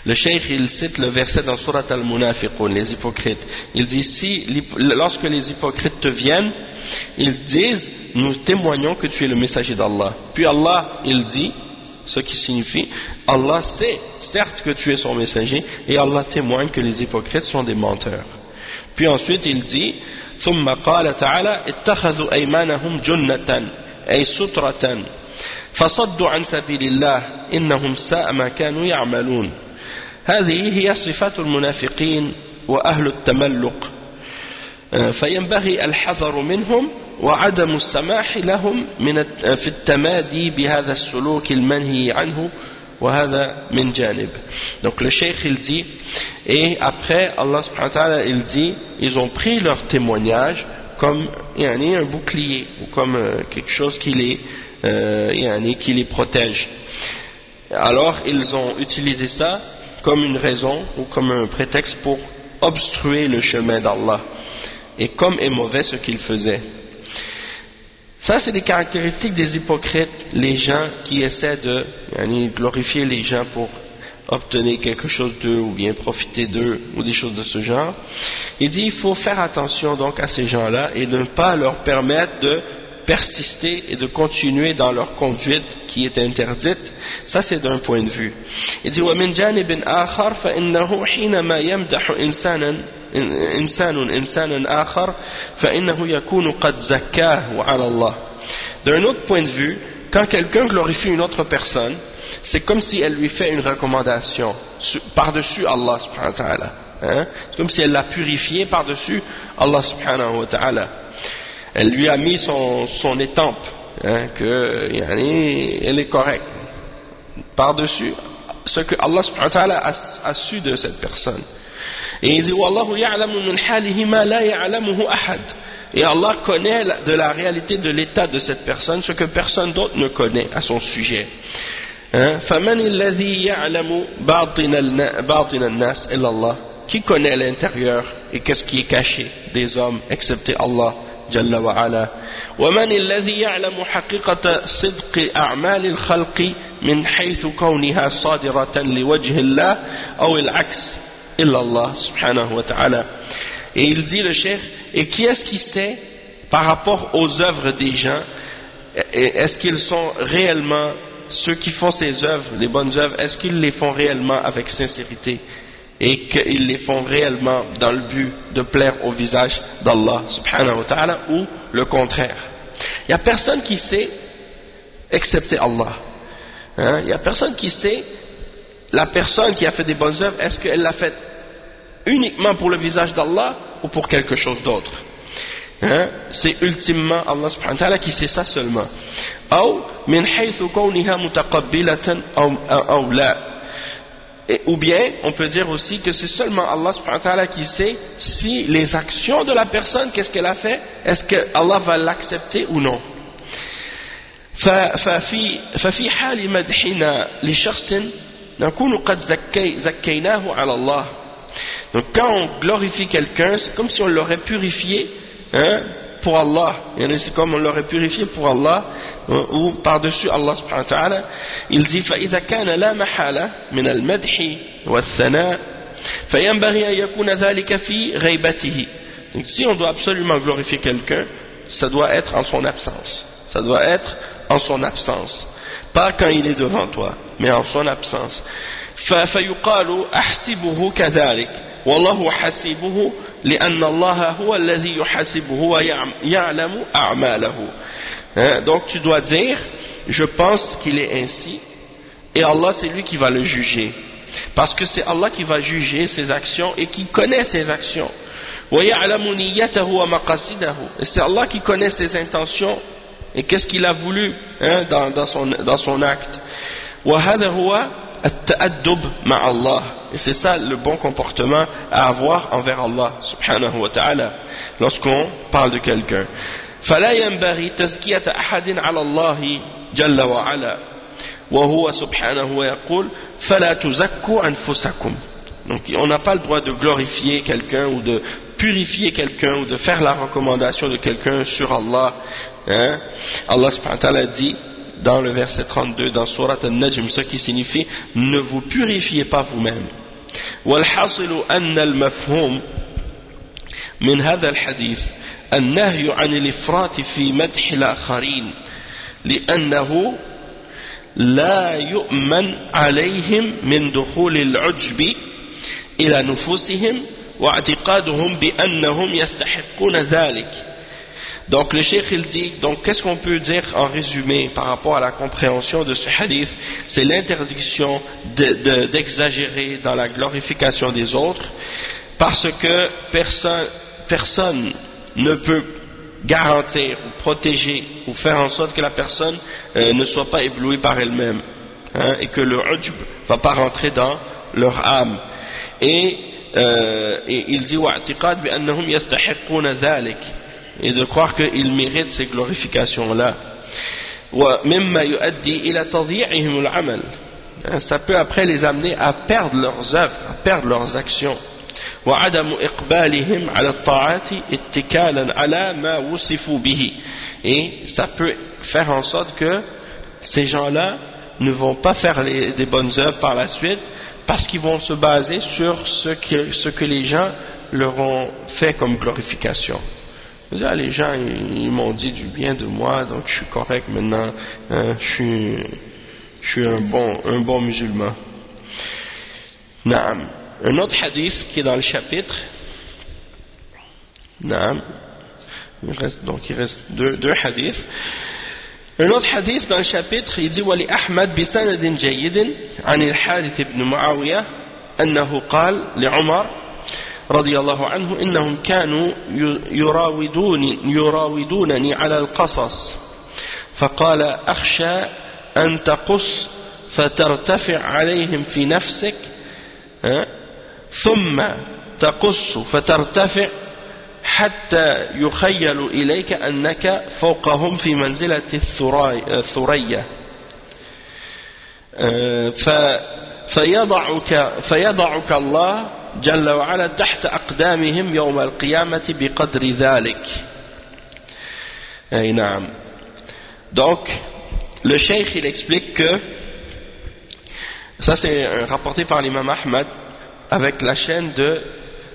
Le cheikh il cite le verset dans Surat al-Munafiqun, les hypocrites. Il dit lorsque les hypocrites te viennent, ils disent nous témoignons que tu es le messager d'Allah. Puis Allah il dit, ce qui signifie Allah sait certes que tu es son messager, et Allah témoigne que les hypocrites sont des menteurs. Puis ensuite il dit ثم قال تعالى اتخذوا أيمانهم جنة أي سترة فصدوا عن سبيل الله إنهم ساء ما كانوا يعملون. هذه هي صفات المنافقين وأهل التملق فينبغي الحذر منهم وعدم السماح لهم في التمادي بهذا السلوك المنهي عنه وهذا من جانب. Donc le cheikh il dit, et après Allah subhanahu wa ta'ala il dit, ils ont pris leur témoignage comme un bouclier ou comme quelque chose qui les protège. Alors ils ont utilisé ça comme une raison ou comme un prétexte pour obstruer le chemin d'Allah. Et comme est mauvais ce qu'ils faisaient. Ça c'est des caractéristiques des hypocrites, les gens qui essaient de glorifier les gens pour obtenir quelque chose d'eux ou bien profiter d'eux ou des choses de ce genre. Il dit il faut faire attention donc à ces gens-là et ne pas leur permettre de persister et de continuer dans leur conduite qui est interdite. Ça c'est d'un point de vue. Il dit ومن جانب آخر فإنه حينما يمدح إنسانا آخر فإنه يكون قد زكاه على الله. D'un autre point de vue, quand quelqu'un glorifie une autre personne, c'est comme si elle lui fait une recommandation par-dessus Allah subhanahu wa ta'ala. Hein? C'est comme si elle l'a purifié par-dessus Allah subhanahu wa ta'ala. Elle lui a mis son étampe, hein, que elle est correcte. Par-dessus ce que Allah subhanahu wa ta'ala a su de cette personne. Et il dit Wallahu ya'lamu min halihi ma la ya'lamuhu ahad. Et Allah connaît de la réalité de l'état de cette personne ce que personne d'autre ne connaît à son sujet. فَمَنِ الَّذِي يَعْلَمُ بَاطِنَ النَّاسِ إِلَّا اللَّهِ. Qui connaît l'intérieur et qu'est-ce qui est caché des hommes excepté Allah جل وعلا. ومن الذي يعلم حقيقة صدق أعمال الخلق من حيث كونها صادرة لوجه الله أو العكس إلا الله سبحانه وتعالى. Et il dit le cheikh, et qui est-ce qui sait par rapport aux œuvres des gens, est-ce qu'ils sont réellement, ceux qui font ces œuvres, les bonnes œuvres, est-ce qu'ils les font réellement avec sincérité et qu'ils les font réellement dans le but de plaire au visage d'Allah subhanahu wa ta'ala ou le contraire. Il n'y a personne qui sait excepté Allah. Il n'y a personne qui sait, la personne qui a fait des bonnes œuvres, est-ce qu'elle l'a fait uniquement pour le visage d'Allah ou pour quelque chose d'autre. C'est ultimement Allah subhanahu wa ta'ala qui sait ça seulement. Ou min haythu kawniha mutaqabbilatan aw la. ou bien on peut dire aussi que c'est seulement Allah subhanahu wa ta'ala qui sait si les actions de la personne, qu'est-ce qu'elle a fait, est-ce que Allah va l'accepter ou non. ففي حال مدحنا لشخص نكون قد زكيناه على الله. Donc quand on glorifie quelqu'un, c'est comme si on l'aurait purifié, hein, pour Allah. C'est comme on l'aurait purifié pour Allah, ou par-dessus Allah subhanahu wa ta'ala. Il dit فإذا كان لا محالة من المدح والثناء فينبغي أن يكون ذلك في غيبته. Donc si on doit absolument glorifier quelqu'un, ça doit être en son absence. Ça doit être en son absence. Pas quand il est devant toi, mais en son absence. فيقال أحسبه كذلك والله حسيبه لأن الله هو الذي يحاسبه ويعلم أعماله. Donc tu dois dire, je pense qu'il est ainsi, et Allah c'est lui qui va le juger, parce que c'est Allah qui va juger ses actions et qui connaît ses actions. ويعلم نيته ومقاصده. Et c'est Allah qui connaît ses intentions et qu'est-ce qu'il a voulu, hein, dans son acte. وهذا هو التأدب مع الله. Et c'est ça le bon comportement à avoir envers Allah subhanahu wa ta'ala lorsqu'on parle de quelqu'un. فلا ينبغي تزكية أحد على الله جل وعلا وهو سبحانه ويقول فلا تزكوا أنفسكم. Donc on n'a pas le droit de glorifier quelqu'un ou de purifier quelqu'un ou de faire la recommandation de quelqu'un sur Allah, hein? Allah subhanahu wa ta'ala dit dans le verset 32 dans Surat An-Najm, ce qui signifie ne vous purifiez pas vous-même. والحاصل أن المفهوم من هذا الحديث النهي عن الإفراط في مدح الآخرين لأنه لا يؤمن عليهم من دخول العجب إلى نفوسهم واعتقادهم بأنهم يستحقون ذلك. Donc le cheikh il dit, donc qu'est-ce qu'on peut dire en résumé par rapport à la compréhension de ce hadith? C'est l'interdiction d'exagérer dans la glorification des autres, parce que personne ne peut garantir ou protéger ou faire en sorte que la personne ne soit pas éblouie par elle-même, hein, et que le ujb ne va pas rentrer dans leur âme. Et il dit wa'tiqad bi annahum yastahiqquna dhalik, et de croire qu'ils méritent ces glorifications-là. ومما يؤدي إلى تضييعهم العمل. Ça peut après les amener à perdre leurs œuvres, à perdre leurs actions. وعدم إقبالهم على الطاعات اتكالا على ما وصفوا به. Et ça peut faire en sorte que ces gens-là ne vont pas faire des bonnes œuvres par la suite, parce qu'ils vont se baser sur ce que les gens leur ont fait comme glorification. Les gens ils m'ont dit du bien de moi, donc je suis correct maintenant, je suis un bon musulman. Naam. Un autre hadith qui est dans le chapitre. Naam. Il reste deux hadiths. Un autre hadith dans le chapitre, il dit وَلِ أحمد بسند جيد عن الحارث بن معاوية أنه قال لعمر رضي الله عنه إنهم كانوا يراودونني على القصص فقال أخشى أن تقص فترتفع عليهم في نفسك ثم تقص فترتفع حتى يخيل إليك أنك فوقهم في منزلة الثريا فيضعك الله جل وعلا تحت أقدامهم يوم القيامة بقدر ذلك. أي نعم. Donc le cheikh il explique que ça c'est rapporté par l'imam Ahmad avec la chaîne de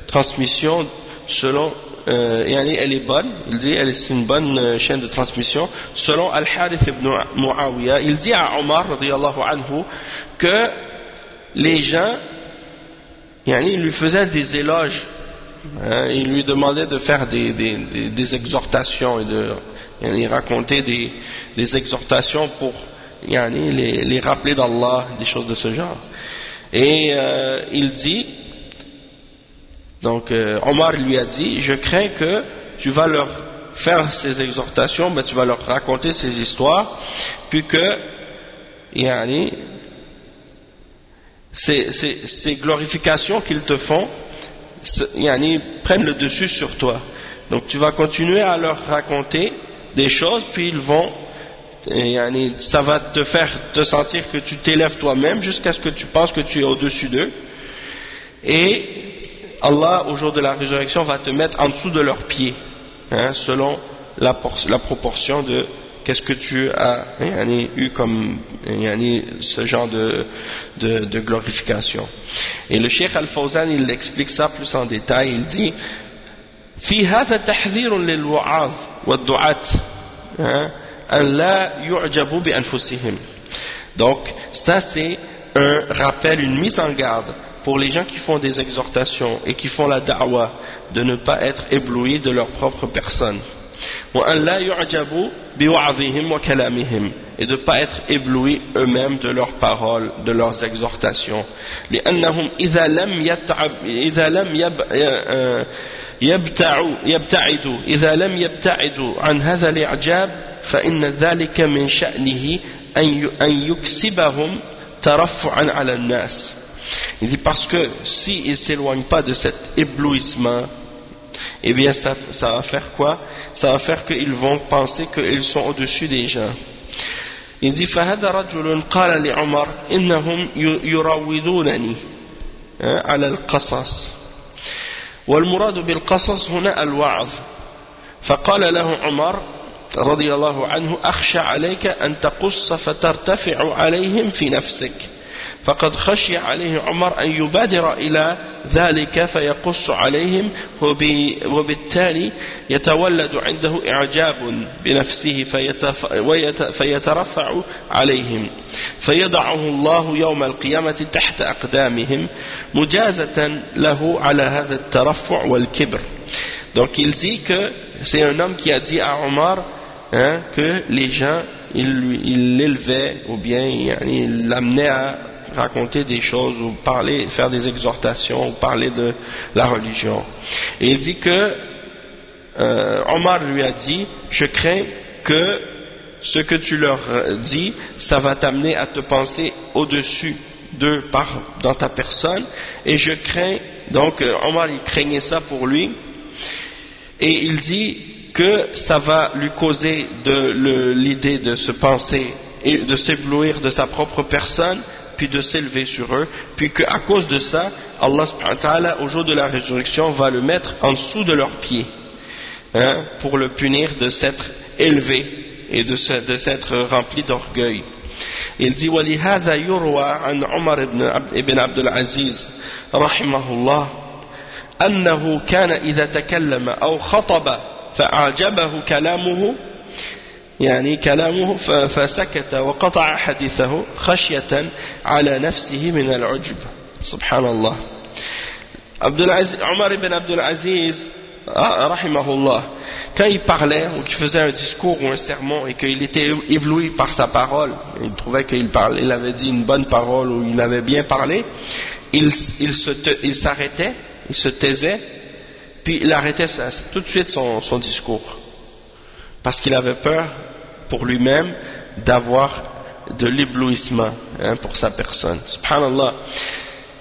transmission selon elle est bonne, il dit c'est une bonne chaîne de transmission selon Al-Harith ibn Muawiyah. Il dit à Omar radiyallahu anhu que les gens il lui faisait des éloges, hein, il lui demandait de faire des exhortations et de raconter des exhortations pour les rappeler d'Allah, des choses de ce genre. Et il dit, donc Omar lui a dit, je crains que tu vas leur faire ces exhortations, mais tu vas leur raconter ces histoires, puis que ces glorifications qu'ils te font prennent le dessus sur toi. Donc tu vas continuer à leur raconter des choses, puis ils vont, ça va te faire te sentir que tu t'élèves toi-même jusqu'à ce que tu penses que tu es au-dessus d'eux. Et Allah, au jour de la résurrection, va te mettre en dessous de leurs pieds, selon la proportion de qu'est-ce que tu as eu comme ce genre de glorification. Et le Cheikh Al-Fawzan, il explique ça plus en détail. Il dit في هذا تحذير للوعاظ والدعاة أن لا يعجبوا بأنفسهم. Donc ça c'est un rappel, une mise en garde pour les gens qui font des exhortations et qui font la da'wa, de ne pas être éblouis de leur propre personne. وأن لا يعجبوا بوعظهم وكلامهم, et de ne pas être éblouis eux-mêmes de leurs paroles, de leurs exhortations. لأنهم إذا لم يبتعدوا عن هذا الإعجاب فإن ذلك من شأنه أن يكسبهم ترفعا على الناس. Il dit parce que s'ils ne s'éloignent pas de cet éblouissement, eh bien ça va faire quoi? Ça va faire qu'ils vont penser qu'ils sont au-dessus des gens. Il dit فهذا رجل قال لعمر إنهم يراودونني على القصص والمراد بالقصص هنا الوعظ. فقال له عمر رضي الله عنه أخشى عليك أن تقص فترتفع عليهم في نفسك. فقد خشي عليه عمر أن يبادر إلى ذلك فيقص عليهم وبالتالي يتولد عنده إعجاب بنفسه فيترفع عليهم فيضعه الله يوم القيامة تحت أقدامهم مجازة له على هذا الترفع والكبر. Donc il dit que c'est un homme qui a dit à Omar que les gens ils l'élevaient ou bien ils l'amenaient à raconter des choses ou parler, faire des exhortations ou parler de la religion. Et il dit que Omar lui a dit, je crains que ce que tu leur dis, ça va t'amener à te penser au-dessus d'eux dans ta personne, et je crains, donc Omar il craignait ça pour lui, et il dit que ça va lui causer l'idée de se penser et de s'éblouir de sa propre personne, puis de s'élever sur eux, puis qu'à cause de ça, Allah subhanahu wa ta'ala, au jour de la résurrection, va le mettre en dessous de leurs pieds, pour le punir de s'être élevé et de s'être rempli d'orgueil. Il dit وَلِهَذَا يُرْوَى عَنْ عُمَرْ ibn عبد العزيز رحمه الله أنه كان إذا تكلم أو خطب فأعجبه كلامه كلامه فسكت وقطع حديثه خشية على نفسه من العجب. سبحان الله. Omar ibn Abdul Aziz rahimahullah, quand il parlait ou qu'il faisait un discours ou un sermon et qu'il était ébloui par sa parole, il trouvait qu'il avait dit une bonne parole ou il avait bien parlé, il s'arrêtait, il se taisait, puis il arrêtait tout de suite son discours, parce qu'il avait peur pour lui-même d'avoir de l'éblouissement pour sa personne. Subhanallah.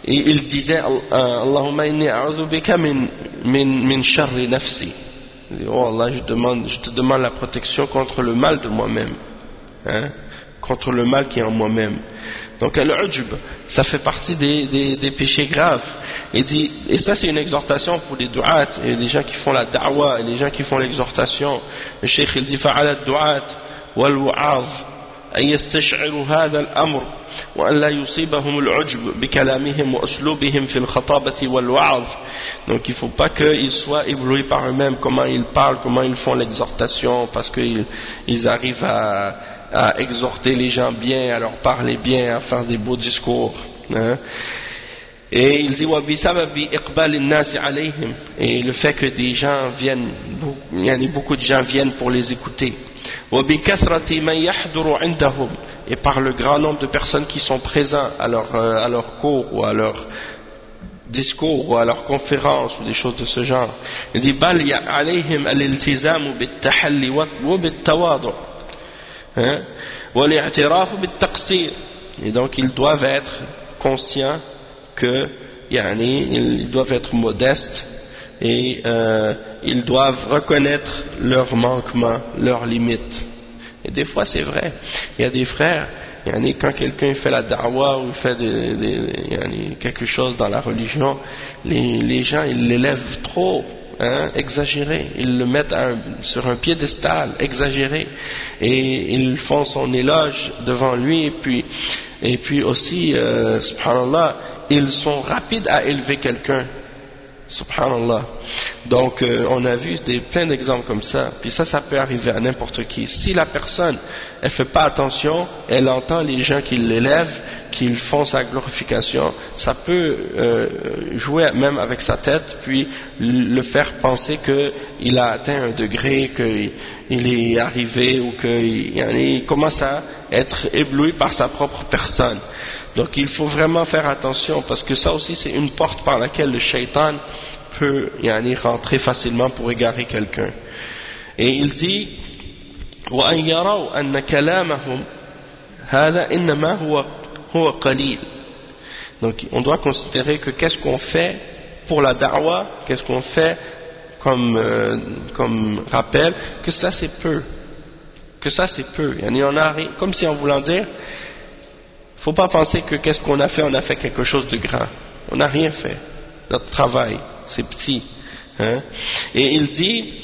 Et il disait Allahumma inni a'udhu bika min sharri nafsi. Oh Allah, je te demande la protection contre le mal de moi-même, contre le mal qui est en moi-même. Donc al-ujub, ça fait partie des péchés graves. Et ça c'est une exhortation pour les du'at et les gens qui font la da'wa et les gens qui font l'exhortation. Le cheikh il dit fa'ala ad-du'at wal wa'az an yastash'iru hadha al-amr wa an la yusibahum al-ujub bi kalamihim wa uslubihim fi al-khatabati wal wa'az. Donc il ne faut pas qu'ils soient éblouis par eux-mêmes, comment ils parlent, comment ils font l'exhortation, parce qu'ils arrivent à exhorter les gens bien, à leur parler bien, à faire des beaux discours. Et il dit et le fait que des gens viennent, beaucoup de gens viennent pour les écouter, et par le grand nombre de personnes qui sont présents à leur cours ou à leur discours ou à leur conférence ou des choses de ce genre. Il dit bal alayhim al-iltizam bit-tahalli wa bit-tawadu wal-i'tiraf bit-taqsir. Et donc ils doivent être conscients que ils doivent être modestes et ils doivent reconnaître leurs manquements, leurs limites. Et des fois c'est vrai, il y a des frères, quand quelqu'un fait la da'wa ou fait quelque chose dans la religion, les gens ils l'élèvent trop, exagéré, ils le mettent sur un piédestal exagéré et ils font son éloge devant lui et puis aussi subhanallah, ils sont rapides à élever quelqu'un, subhanallah. Donc on a vu plein d'exemples comme ça, puis ça peut arriver à n'importe qui. Si la personne elle fait pas attention, elle entend les gens qui l'élèvent, qu'ils font sa glorification, ça peut jouer même avec sa tête, puis le faire penser qu'il a atteint un degré, qu'il est arrivé ou qu'il commence à être ébloui par sa propre personne. Donc il faut vraiment faire attention, parce que ça aussi c'est une porte par laquelle le shaitan peut rentrer facilement pour égarer quelqu'un. Et il dit وأن يروا أن كلامهم هذا إنما هو قليل. Donc on doit considérer que qu'est-ce qu'on fait pour la da'wa, qu'est-ce qu'on fait comme rappel, que ça c'est peu, on a rien, comme si en voulant dire, faut pas penser que qu'est-ce qu'on a fait, on a fait quelque chose de grand, on n'a rien fait, notre travail c'est petit, et il dit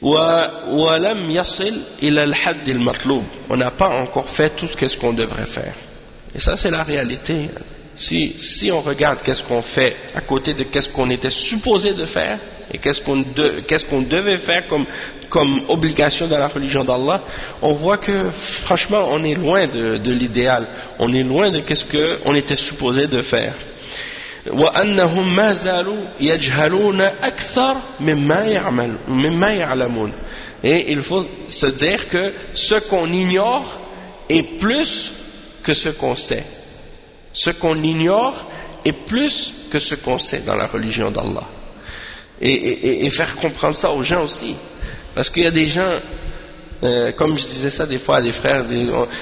وَلَمْ يَصِلْ إِلَى الْحَدِّ الْمَطْلُوبِ, on n'a pas encore fait tout ce qu'on devrait faire. Et ça c'est la réalité. Si on regarde qu'est-ce qu'on fait à côté de qu'est-ce qu'on était supposé de faire et qu'est-ce qu'on devait faire comme obligation dans la religion d'Allah, on voit que franchement on est loin de l'idéal, on est loin de qu'est-ce qu'on était supposé de faire. وأنهم ما زالوا يجهلون أكثر مما يعلمون. Et il faut se dire que ce qu'on ignore est plus que ce qu'on sait. Ce qu'on ignore est plus que ce qu'on sait dans la religion d'Allah. Et faire comprendre ça aux gens aussi. Parce qu'il y a des gens, comme je disais ça des fois à des frères,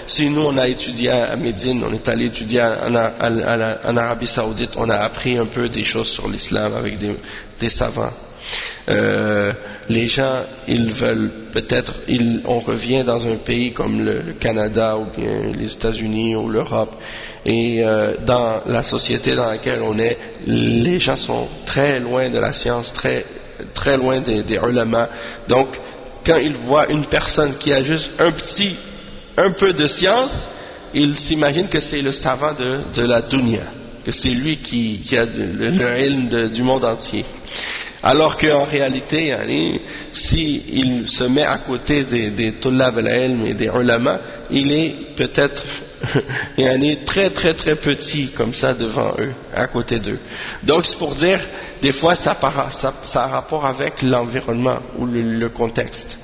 si nous on a étudié à Médine, on est allé étudier en Arabie Saoudite, on a appris un peu des choses sur l'islam avec des savants. Les gens, ils veulent peut-être, on revient dans un pays comme le Canada ou bien les États-Unis ou l'Europe, et dans la société dans laquelle on est, les gens sont très loin de la science, très, très loin des ulama. Donc quand ils voient une personne qui a juste un peu de science, ils s'imaginent que c'est le savant de la dunya, que c'est lui qui a le ilm du monde entier. Alors qu'en réalité, s'il se met à côté des tullab al-ilm et des ulama, il est peut-être très très très petit comme ça devant eux, à côté d'eux. Donc c'est pour dire, des fois ça a rapport avec l'environnement ou le contexte.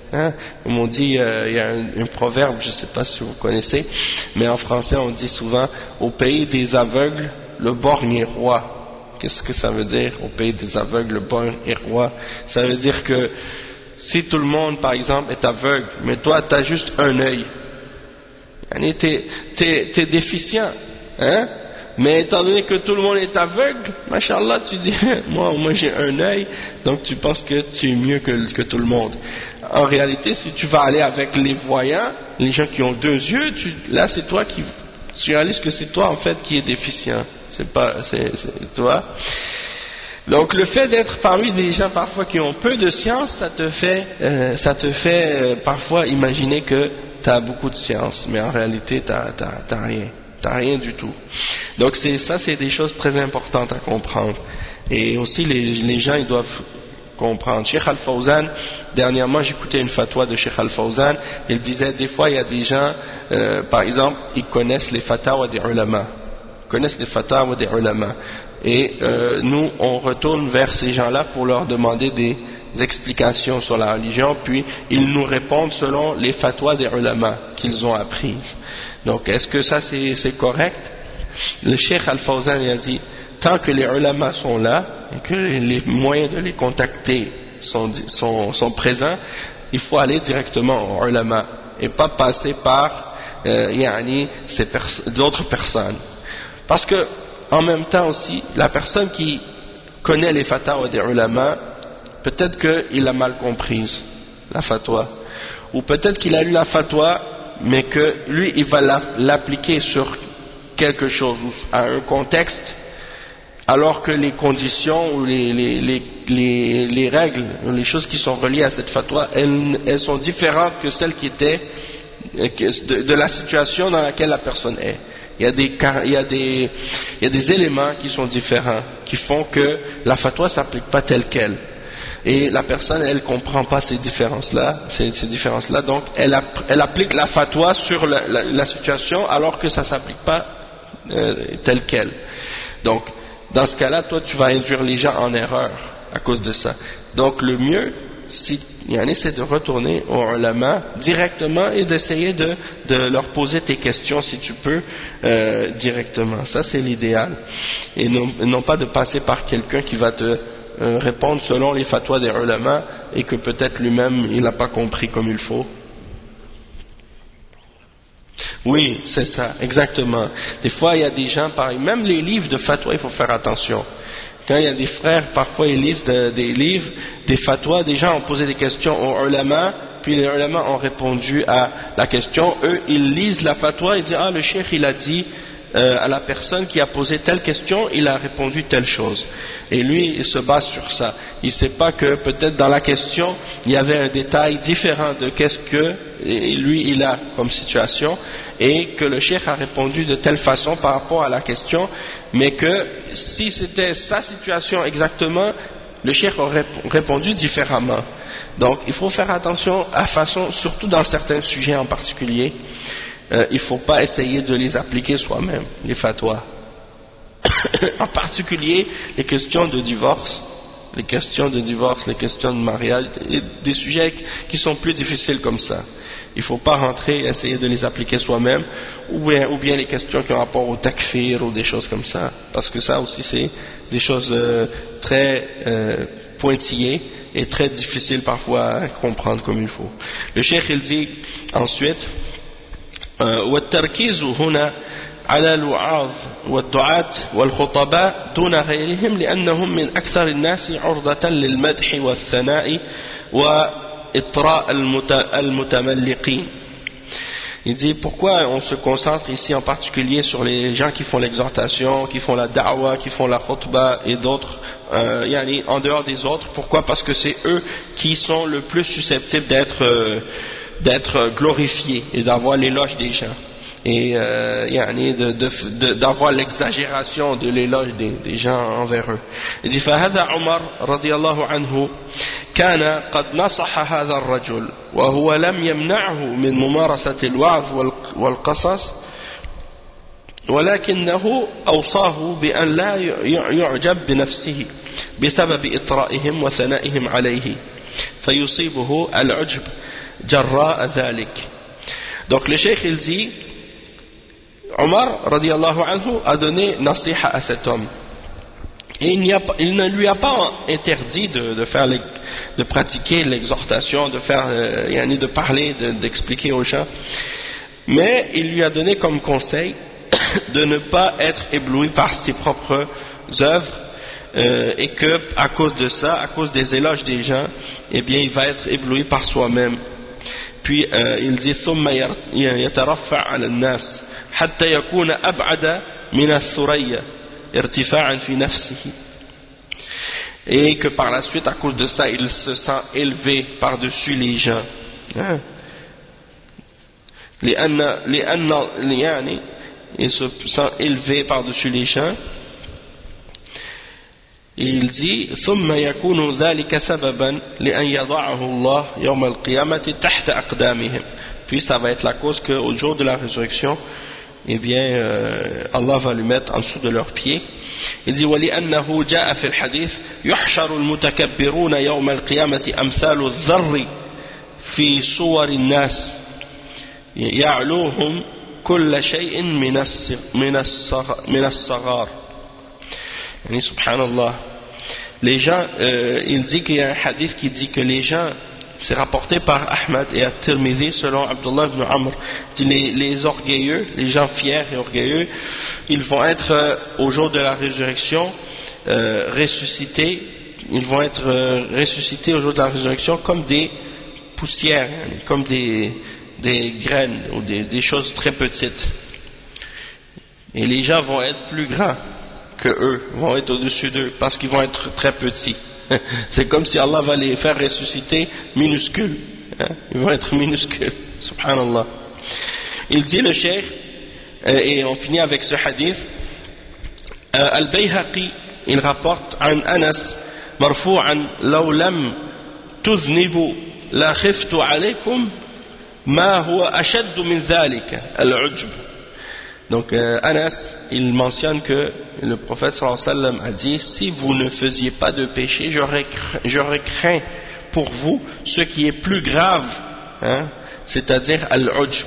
Comme on dit, il y a un proverbe, je ne sais pas si vous connaissez, mais en français on dit souvent, au pays des aveugles, le borgne est roi. Qu'est-ce que ça veut dire, au pays des aveugles, le borgne est roi? Ça veut dire que si tout le monde par exemple est aveugle, mais toi tu as juste un œil, t'es déficient, mais étant donné que tout le monde est aveugle, machallah, tu dis moi j'ai un œil, donc tu penses que tu es mieux que tout le monde. En réalité, si tu vas aller avec les voyants, les gens qui ont deux yeux, là c'est toi tu réalises que c'est toi en fait qui est déficient, c'est toi. Donc le fait d'être parmi des gens parfois qui ont peu de science, ça te fait parfois imaginer que tu as beaucoup de science, mais en réalité t'as rien du tout. Donc c'est des choses très importantes à comprendre. Et aussi les gens ils doivent comprendre. Cheikh Al-Fawzan, dernièrement j'écoutais une fatwa de Cheikh Al-Fawzan, il disait des fois il y a des gens, par exemple, ils connaissent les fatwas des ulama, et nous on retourne vers ces gens-là pour leur demander des explications sur la religion, puis ils nous répondent selon les fatwas des ulama qu'ils ont apprises. Donc est-ce que ça c'est correct? Le Cheikh Al-Fawzan il a dit, tant que les ulama sont là et que les moyens de les contacter sont présents, il faut aller directement aux ulama et pas passer par d'autres personnes. Parce que, en même temps aussi, la personne qui connaît les fatwas des ulama, peut-être qu'il a mal comprise, la fatwa. Ou peut-être qu'il a lu la fatwa, mais que lui, il va l'appliquer sur quelque chose, ou à un contexte, alors que les conditions ou les règles, les choses qui sont reliées à cette fatwa, elles sont différentes que celles qui étaient de la situation dans laquelle la personne est. Il y a des éléments qui sont différents, qui font que la fatwa ne s'applique pas telle qu'elle. Et la personne, elle ne comprend pas ces différences-là, donc elle applique la fatwa sur la situation alors que ça ne s'applique pas telle qu'elle. Donc, dans ce cas-là, toi, tu vas induire les gens en erreur à cause de ça. Donc, le mieux, c'est de retourner aux ulama directement et d'essayer de leur poser tes questions, si tu peux, directement. Ça, c'est l'idéal. Et non pas de passer par quelqu'un qui va te répondre selon les fatwas des ulama et que peut-être lui-même, il n'a pas compris comme il faut. Oui, c'est ça, exactement. Des fois, il y a des gens, pareil, même les livres de fatwa, il faut faire attention. Quand il y a des frères, parfois ils lisent des livres, des fatwas, des gens ont posé des questions aux ulama, puis les ulama ont répondu à la question. Eux, ils lisent la fatwa et disent, ah, le cheikh, il a dit à la personne qui a posé telle question, il a répondu telle chose. Et lui, il se base sur ça. Il ne sait pas que peut-être dans la question, il y avait un détail différent de qu'est-ce que lui, il a comme situation, et que le cheikh a répondu de telle façon par rapport à la question, mais que si c'était sa situation exactement, le cheikh aurait répondu différemment. Donc, il faut faire attention à façon, surtout dans certains sujets en particulier, il ne faut pas essayer de les appliquer soi-même, les fatwas. En particulier, les questions de divorce, les questions de mariage, des sujets qui sont plus difficiles comme ça. Il ne faut pas rentrer et essayer de les appliquer soi-même, ou bien les questions qui ont rapport au takfir ou des choses comme ça, parce que ça aussi c'est des choses très pointillées et très difficiles parfois à comprendre comme il faut. Le cheikh il dit ensuite والتركيز هنا على الوعاظ والدعاة والخطباء دون غيرهم لأنهم من أكثر الناس عرضة للمدح والثناء وإطراء المتملقين. Il dit pourquoi on se concentre ici en particulier sur les gens qui font l'exhortation, qui font la da'wa, qui font la khutbah et d'autres, en dehors des autres. Pourquoi? Parce que c'est eux qui sont le plus susceptibles d'être glorifiés et d'avoir l'éloge des gens. Et d'avoir l'exagération de l'éloge des gens envers eux. Il dit فهذا عمر رضي الله عنه كان قد نصح هذا الرجل وهو لم يمنعه من ممارسة الوعظ والقصص ولكنه أوصاه بأن لا يعجب بنفسه بسبب إطرائهم وثنائهم عليه فيصيبه العجب جراء ذلك. Donc le cheikh il dit Omar radiyallahu anhu a donné nasiha à cet homme et il ne lui a pas interdit de pratiquer l'exhortation, de parler, d'expliquer aux gens, mais il lui a donné comme conseil de ne pas être ébloui par ses propres œuvres et que à cause de ça, à cause des éloges des gens, eh bien il va être ébloui par soi-même. Puis il dit ثم يترفع على الناس حتى يكون أبعد من الثريا ارتفاعا في نفسه, et que par la suite à cause de ça il se sent élevé par-dessus les gens, il se sent élevé par-dessus les gens. Et il dit ثم يكون ذلك سببا لأن يضعه الله يوم القيامة تحت أقدامهم, puis ça va être la cause qu'au jour de la résurrection, eh bien Allah va lui mettre en dessous de leurs pieds. Il dit ولأنه جاء في الحديث يحشر المتكبرون يوم القيامة أمثال الذر في صور الناس يعلوهم كل شيء من الصغار. Subhanallah. Les gens, il dit qu'il y a un hadith qui dit que les gens c'est rapporté par Ahmad et At-Tirmidhi selon Abdullah ibn Amr. Les orgueilleux, les gens fiers et orgueilleux, ils vont être au jour de la résurrection ressuscités. Ils vont être ressuscités au jour de la résurrection comme des poussières, comme des graines ou des choses très petites. Et les gens vont être plus grands que eux, vont être au-dessus d'eux parce qu'ils vont être très petits. C'est comme si Allah va les faire ressusciter minuscules. Ils vont être minuscules. Subhanallah. Il dit le cheikh, et on finit avec ce hadith, Al-Bayhaqi, il rapporte عن أنس مرفوعا لو لم تذنبوا لا خفت عليكم ما هو أشد من ذلك العجب. Donc Anas, il mentionne que le prophète sallallahu alayhi wa sallam a dit, si vous ne faisiez pas de péché, j'aurais craint pour vous ce qui est plus grave, hein, c'est-à-dire al-ujb,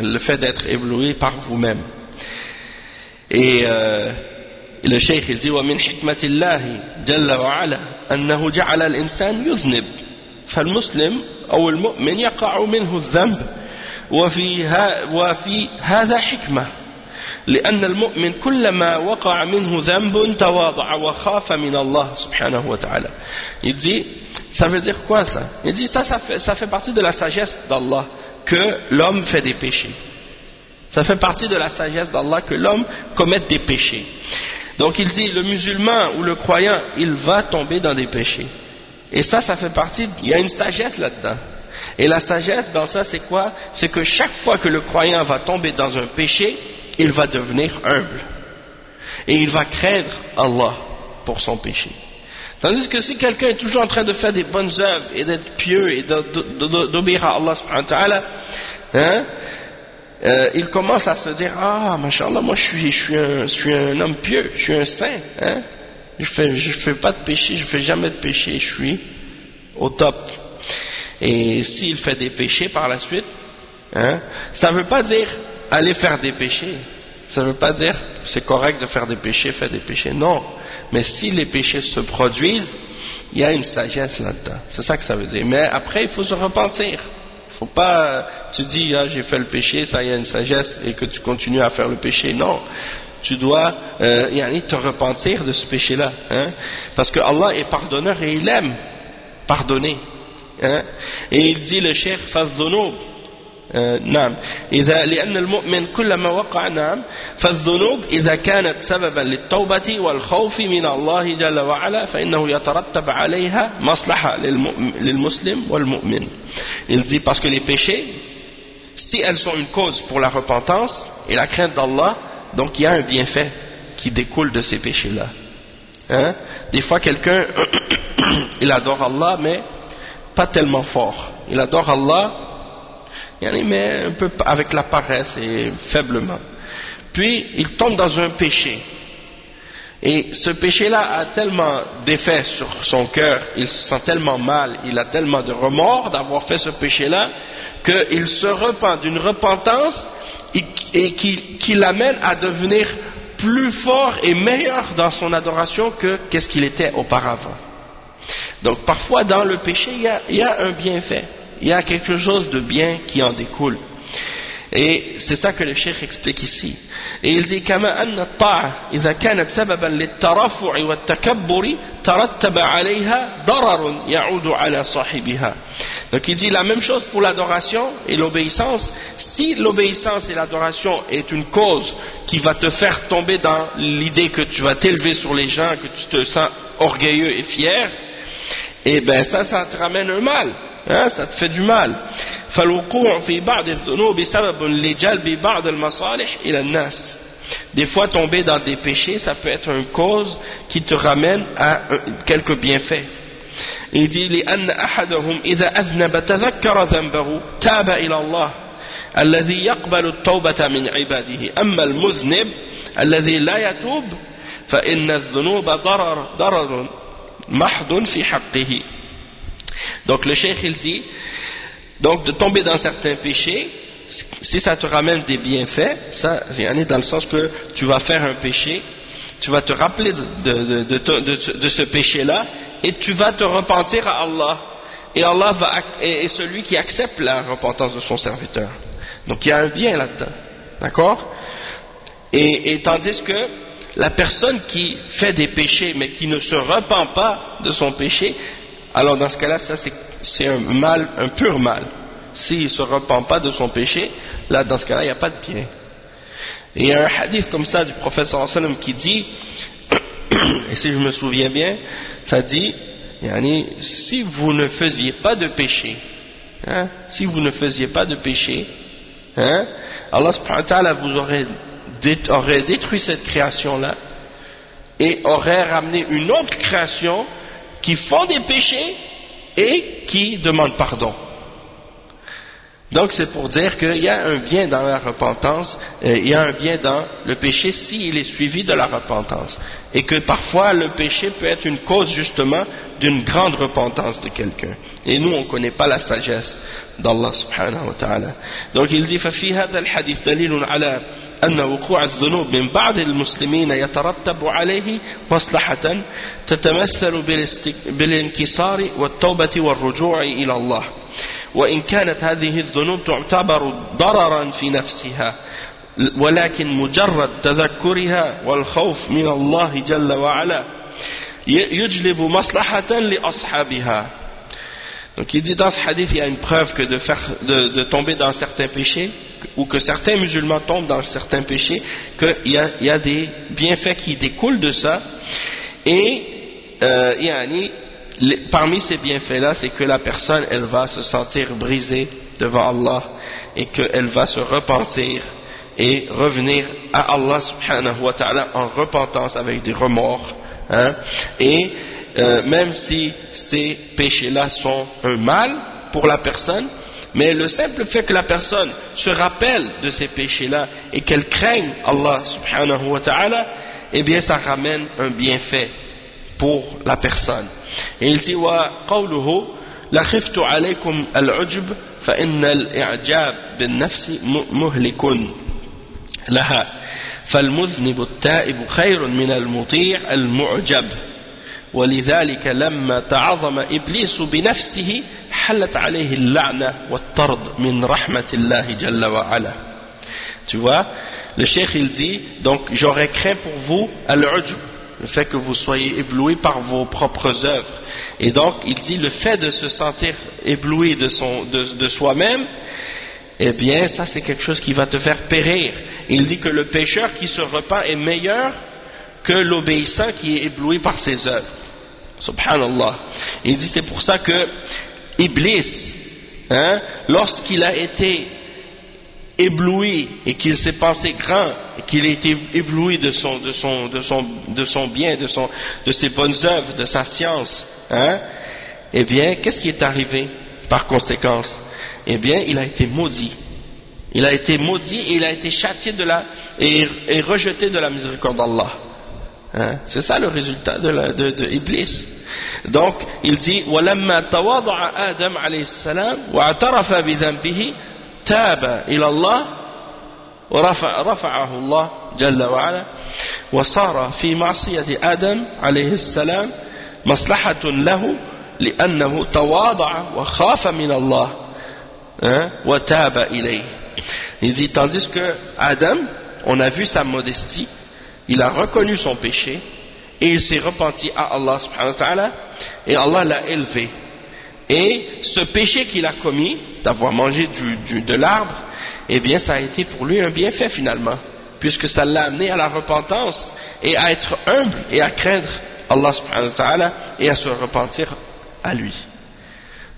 le fait d'être ébloui par vous-même. Et le cheikh il dit, وَمِنْ حِكْمَةِ اللَّهِ جَلَّ وَعَلَى أَنَّهُ جَعَلَ الْإِنسَانِ يُذْنِبْ فالمسلم أو المؤمن يقع منه الذنب وفي هذا حكمة لأن المؤمن كلما وقع منه ذنب تواضع وخاف من الله سبحانه وتعالى. Il dit, ça veut dire quoi ça? Il dit ça fait partie de la sagesse d'Allah que l'homme fait des péchés. Ça fait partie de la sagesse d'Allah que l'homme commette des péchés. Donc il dit, le musulman ou le croyant, il va tomber dans des péchés. Et ça fait partie, il y a une sagesse là-dedans. Et la sagesse dans ça c'est quoi? C'est que chaque fois que le croyant va tomber dans un péché, il va devenir humble. Et il va craindre Allah pour son péché. Tandis que si quelqu'un est toujours en train de faire des bonnes œuvres et d'être pieux et d'obéir à Allah subhanahu wa ta'ala, hein, il commence à se dire, ah, mashallah, moi je suis un homme pieux, je suis un saint, hein, je fais pas de péché, je fais jamais de péché, je suis au top. Et s'il fait des péchés par la suite, hein, ça ne veut pas dire aller faire des péchés. Ça ne veut pas dire c'est correct de faire des péchés, faire des péchés. Non. Mais si les péchés se produisent, il y a une sagesse là-dedans. C'est ça que ça veut dire. Mais après, il faut se repentir. Il ne faut pas, tu dis, ah, j'ai fait le péché, ça y a une sagesse, et que tu continues à faire le péché. Non. Tu dois te repentir de ce péché-là. Hein, parce que Allah est pardonneur et il aime pardonner. Hein, et il dit le cheikh فالذنوب نعم إذا لأن المؤمن كلما وقع نعم فالذنوب إذا كانت سببا للتوبة والخوف من الله جل وعلا فإنه يترتب عليها مصلحة للمسلم والمؤمن. Il dit parce que les péchés, si elles sont une cause pour la repentance et la crainte d'Allah, donc il y a un bienfait qui découle de ces péchés-là. Hein? Des fois quelqu'un il adore Allah mais pas tellement fort. Il adore Allah, mais un peu avec la paresse et faiblement. Puis il tombe dans un péché. Et ce péché-là a tellement d'effet sur son cœur, il se sent tellement mal, il a tellement de remords d'avoir fait ce péché-là, qu'il se repent d'une repentance et qui l'amène à devenir plus fort et meilleur dans son adoration que qu'est-ce qu'il était auparavant. Donc parfois dans le péché il y a un bienfait, il y a quelque chose de bien qui en découle. Et c'est ça que le cheikh explique ici. Et il dit كما أن الطاعة إذا كانت سببا للترفع والتكبر ترتب عليها ضرر يعود على صاحبها. Donc il dit la même chose pour l'adoration et l'obéissance. Si l'obéissance et l'adoration est une cause qui va te faire tomber dans l'idée que tu vas t'élever sur les gens, que tu te sens orgueilleux et fier, et ben ça te ramène un mal, hein, ça te fait du mal. فالوقوع في بعض الذنوب سبب لجلب بعض المصالح إلى الناس. Des fois tomber dans des péchés ça peut être une cause qui te ramène à quelques bienfaits. Il dit لأن أحدهم إذا أذنب تذكر ذنبه تاب إلى الله الذي يقبل التوبة من عباده أما المذنب الذي لا يتوب فإن الذنوب ضرر محض في حقه. Donc le cheikh il dit, donc de tomber dans certains péchés, si ça te ramène des bienfaits, ça c'est dans le sens que tu vas faire un péché, tu vas te rappeler de ce péché-là et tu vas te repentir à Allah. et Allah est celui qui accepte la repentance de son serviteur. Donc il y a un bien là-dedans, d'accord? Et tandis que la personne qui fait des péchés mais qui ne se repent pas de son péché, alors dans ce cas-là, ça c'est un mal, un pur mal. S'il ne se repent pas de son péché, là dans ce cas-là, il n'y a pas de bien. Et il y a un hadith comme ça du prophète sallallahu alayhi wa sallam qui dit, et si je me souviens bien, ça dit, si vous ne faisiez pas de péché, si vous ne faisiez pas de péché, Allah subhanahu wa ta'ala vous aurait détruit cette création-là et aurait ramené une autre création qui font des péchés et qui demandent pardon. Donc c'est pour dire qu'il y a un bien dans la repentance, il y a un bien dans le péché s'il est suivi de la repentance. Et que parfois le péché peut être une cause justement d'une grande repentance de quelqu'un. Et nous on ne connaît pas la sagesse d'Allah subhanahu wa ta'ala. Donc il dit ففي هذا الحديث دليل على أن وقوع الذنوب من بعض المسلمين يترتب عليه مصلحة تتمثل بالانكسار والتوبة والرجوع إلى الله. وإن كانت هذه الذنوب تعتبر ضررا في نفسها ولكن مجرد تذكرها والخوف من الله جل وعلا يجلب مصلحة لأصحابها. Donc il dit dans ce hadith il y a une preuve que de tomber dans certains péchés ou que certains musulmans tombent dans certains péchés, qu'il y a des bienfaits qui découlent de ça et parmi ces bienfaits-là, c'est que la personne, elle va se sentir brisée devant Allah et qu'elle va se repentir et revenir à Allah subhanahu wa ta'ala en repentance avec des remords. Et même si ces péchés-là sont un mal pour la personne, mais le simple fait que la personne se rappelle de ces péchés-là et qu'elle craigne Allah subhanahu wa ta'ala, eh bien ça ramène un bienfait pour la personne. Et il dit وقوله لا خفت عليكم العجب فإن الإعجاب بالنفس مهلك لها فالمذنب التائب خير من المطيع المعجب ولذلك لما تعظم إبليس بنفسه حلت عليه اللعنة والطرد من رحمة الله جل وعلا. Tu vois, le cheikh il dit donc j'aurais craint pour vous al-ujb, le fait que vous soyez éblouis par vos propres œuvres. Et donc, il dit, le fait de se sentir ébloui de soi-même, eh bien, ça c'est quelque chose qui va te faire périr. Il dit que le pécheur qui se repent est meilleur que l'obéissant qui est ébloui par ses œuvres. Subhanallah. Il dit, c'est pour ça que Iblis, lorsqu'il a été ébloui et qu'il s'est pensé grand et qu'il a été ébloui de son bien, de ses bonnes œuvres, de sa science, eh bien qu'est-ce qui est arrivé par conséquence? Eh bien il a été maudit. Il a été maudit et il a été châtié et rejeté de la miséricorde d'Allah. C'est ça le résultat de Iblis. Donc il dit وَلَمَّا تَوَاضَعَ آدَمْ عليه السلام وَاعْتَرَفَ بِذَنبه تاب إلى الله ورفعه الله جل وعلا وصار في معصية آدم عليه السلام مصلحة له لأنه تواضع وخاف من الله وتاب إليه. Il dit tandis que Adam, on a vu sa modestie, il a reconnu son péché et il s'est repenti à Allah subhanahu wa ta'ala et Allah l'a élevé. Et ce péché qu'il a commis, d'avoir mangé de l'arbre, eh bien ça a été pour lui un bienfait finalement, puisque ça l'a amené à la repentance et à être humble et à craindre Allah subhanahu wa ta'ala et à se repentir à lui.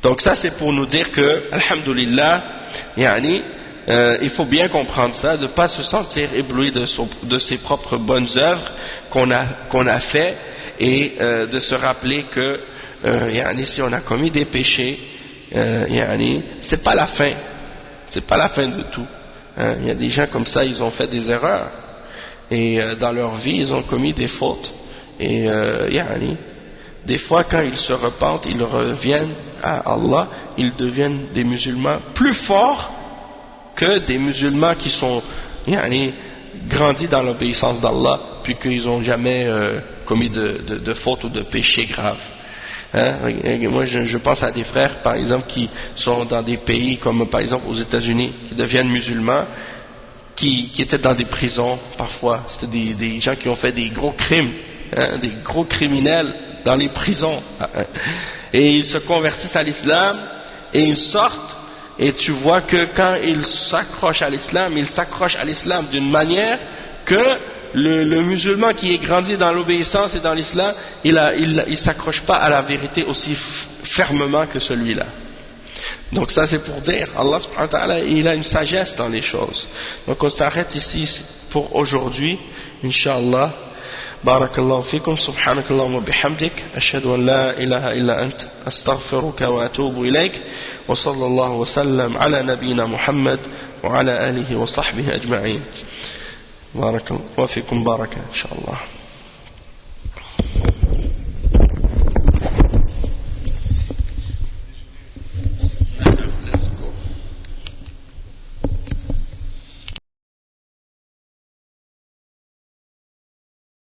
Donc ça c'est pour nous dire que, alhamdulillah, il faut bien comprendre ça, de ne pas se sentir ébloui de ses propres bonnes œuvres qu'on a fait et de se rappeler que si on a commis des péchés, c'est pas la fin, c'est pas la fin de tout. Il y a des gens comme ça, ils ont fait des erreurs et dans leur vie ils ont commis des fautes et des fois quand ils se repentent, ils reviennent à Allah, ils deviennent des musulmans plus forts que des musulmans qui sont grandis dans l'obéissance d'Allah puis qu'ils n'ont jamais commis de fautes ou de péchés graves. Moi, je pense à des frères, par exemple, qui sont dans des pays comme, par exemple, aux États-Unis, qui deviennent musulmans, qui étaient dans des prisons, parfois. C'était des gens qui ont fait des gros crimes, des gros criminels dans les prisons. Et ils se convertissent à l'islam, et ils sortent, et tu vois que quand ils s'accrochent à l'islam, ils s'accrochent à l'islam d'une manière que le musulman qui est grandi dans l'obéissance et dans l'islam, il s'accroche pas à la vérité aussi fermement que celui-là. Donc ça c'est pour dire, Allah subhanahu wa ta'ala, il a une sagesse dans les choses. Donc on s'arrête ici pour aujourd'hui, Inch'Allah. Barakallahu fikum, subhanakallahumma bihamdik, ashhadu an la ilaha illa ant, astaghfiruka wa atubu ilayk, wa sallallahu wa sallam ala nabiyyina Muhammad wa ala alihi wa sahbihi ajma'in. بارك الله وفيكم بركة إن شاء الله.